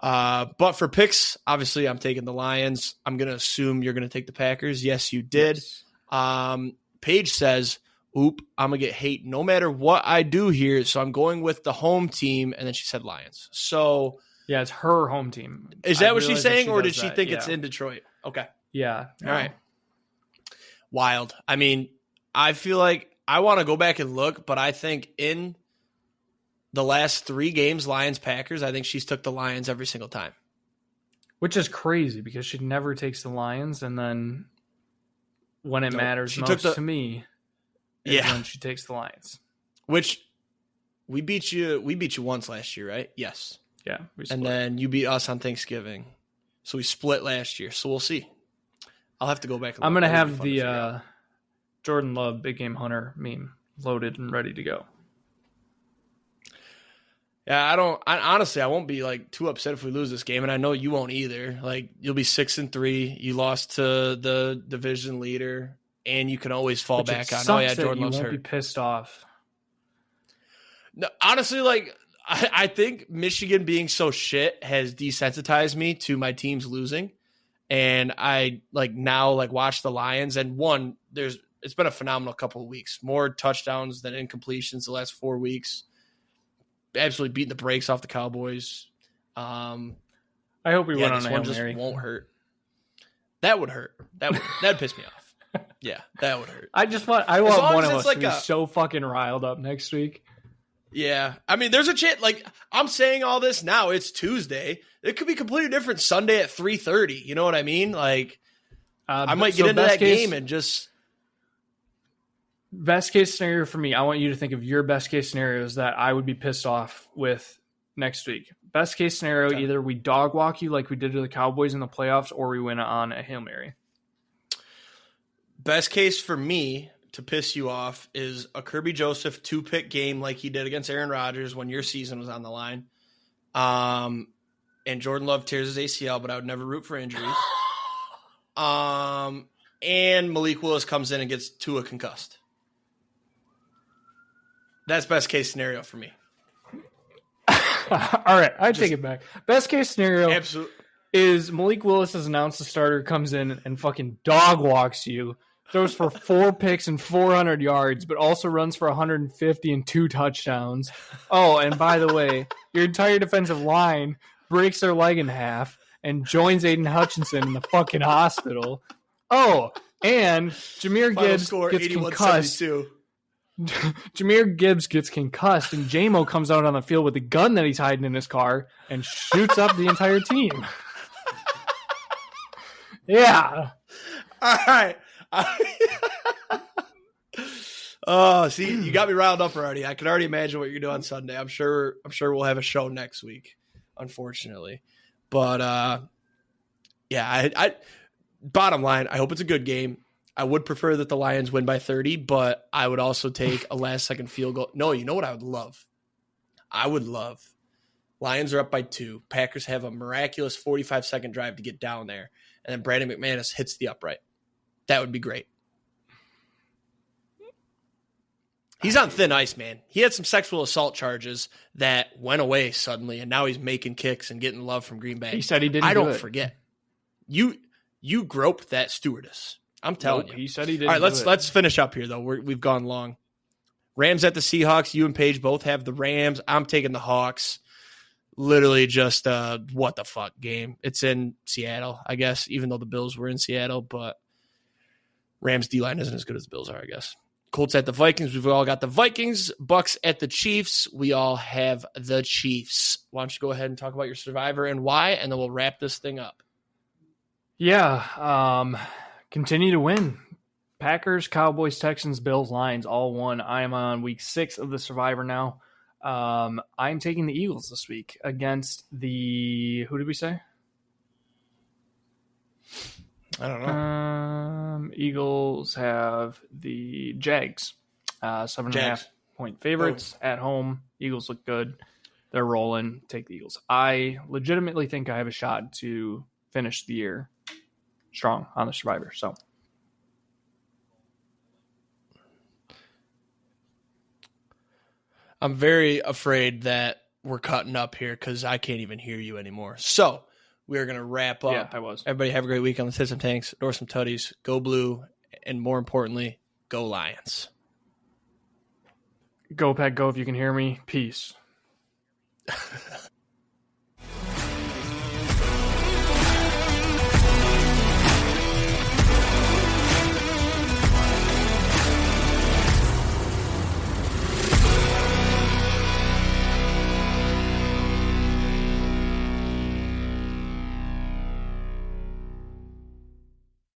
But for picks, obviously I'm taking the Lions. I'm going to assume you're going to take the Packers. Yes, you did. Yes. Paige says, oop, I'm going to get hate no matter what I do here. So I'm going with the home team. And then she said Lions. So yeah, it's her home team. Is that what she's saying, or did she think it's in Detroit? Okay. Yeah. All right. Wild. I mean, I feel like I want to go back and look, but I think in the last 3 games, Lions-Packers, I think she's took the Lions every single time. Which is crazy because she never takes the Lions, and then when it matters most to me, when she takes the Lions. Which we beat you once last year, right? Yes. Yeah. And then you beat us on Thanksgiving. So we split last year. So we'll see. I'll have to go back and look. I'm going to have the Jordan Love Big Game Hunter meme loaded and ready to go. Yeah, honestly, I won't be too upset if we lose this game, and I know you won't either. You'll be 6-3. You lost to the division leader, and you can always fall back on. Oh yeah, Jordan Love's hurt. You won't be pissed off. No, honestly, I think Michigan being so shit has desensitized me to my teams losing, and I now watch the Lions, and one, it's been a phenomenal couple of weeks. More touchdowns than incompletions the last 4 weeks. Absolutely beating the brakes off the Cowboys. I hope we went on a Hail just Mary. Won't hurt. That would hurt. That'd piss me off. Yeah, that would hurt. I want one of us to be so fucking riled up next week. Yeah. I mean, there's a chance, like, I'm saying all this now, it's Tuesday. It could be completely different Sunday at 3:30. You know what I mean? Like, I might get into that game and just... Best case scenario for me, I want you to think of your best case scenarios that I would be pissed off with next week. Best case scenario, either we dog walk you like we did to the Cowboys in the playoffs, or we win on a Hail Mary. Best case for me to piss you off is a Kirby Joseph 2-pick game like he did against Aaron Rodgers when your season was on the line. And Jordan Love tears his ACL, but I would never root for injuries. And Malik Willis comes in and gets Tua concussed. That's best case scenario for me. All right, I take it back. Best case scenario is Malik Willis is announced the starter, comes in and fucking dog walks you, throws for 4 picks and 400 yards, but also runs for 150 and 2 touchdowns. Oh, and by the way, your entire defensive line breaks their leg in half and joins Aiden Hutchinson in the fucking hospital. Oh, and Jahmyr Gibbs gets concussed. Jahmyr Gibbs gets concussed, and J-Mo comes out on the field with a gun that he's hiding in his car and shoots up the entire team. Yeah. All right. Oh, see, you got me riled up already. I can already imagine what you're doing on Sunday. I'm sure we'll have a show next week, unfortunately. But yeah, I bottom line, I hope it's a good game. I would prefer that the Lions win by 30, but I would also take a last-second field goal. No, you know what I would love? I would love Lions are up by 2. Packers have a miraculous 45-second drive to get down there, and then Brandon McManus hits the upright. That would be great. He's on thin ice, man. He had some sexual assault charges that went away suddenly, and now he's making kicks and getting love from Green Bay. He said he didn't. I don't forget. You groped that stewardess. I'm telling you. He said he didn't. All right, let's finish up here, though. We've gone long. Rams at the Seahawks. You and Paige both have the Rams. I'm taking the Hawks. Literally just what the fuck game. It's in Seattle, I guess, even though the Bills were in Seattle. But Rams D-line isn't as good as the Bills are, I guess. Colts at the Vikings. We've all got the Vikings. Bucks at the Chiefs. We all have the Chiefs. Why don't you go ahead and talk about your survivor and why, and then we'll wrap this thing up. Yeah. Continue to win. Packers, Cowboys, Texans, Bills, Lions, all won. I am on week 6 of the Survivor now. I'm taking the Eagles this week against the... Who did we say? I don't know. Eagles have the Jags. 7.5 point favorites at home. Eagles look good. They're rolling. Take the Eagles. I legitimately think I have a shot to finish the year strong on the Survivor. So I'm very afraid that we're cutting up here because I can't even hear you anymore. So we are going to wrap up. Yeah, I was. Everybody have a great weekend. Let's hit some tanks, door some tutties, go blue, and more importantly, go Lions. Go Pack, go if you can hear me. Peace.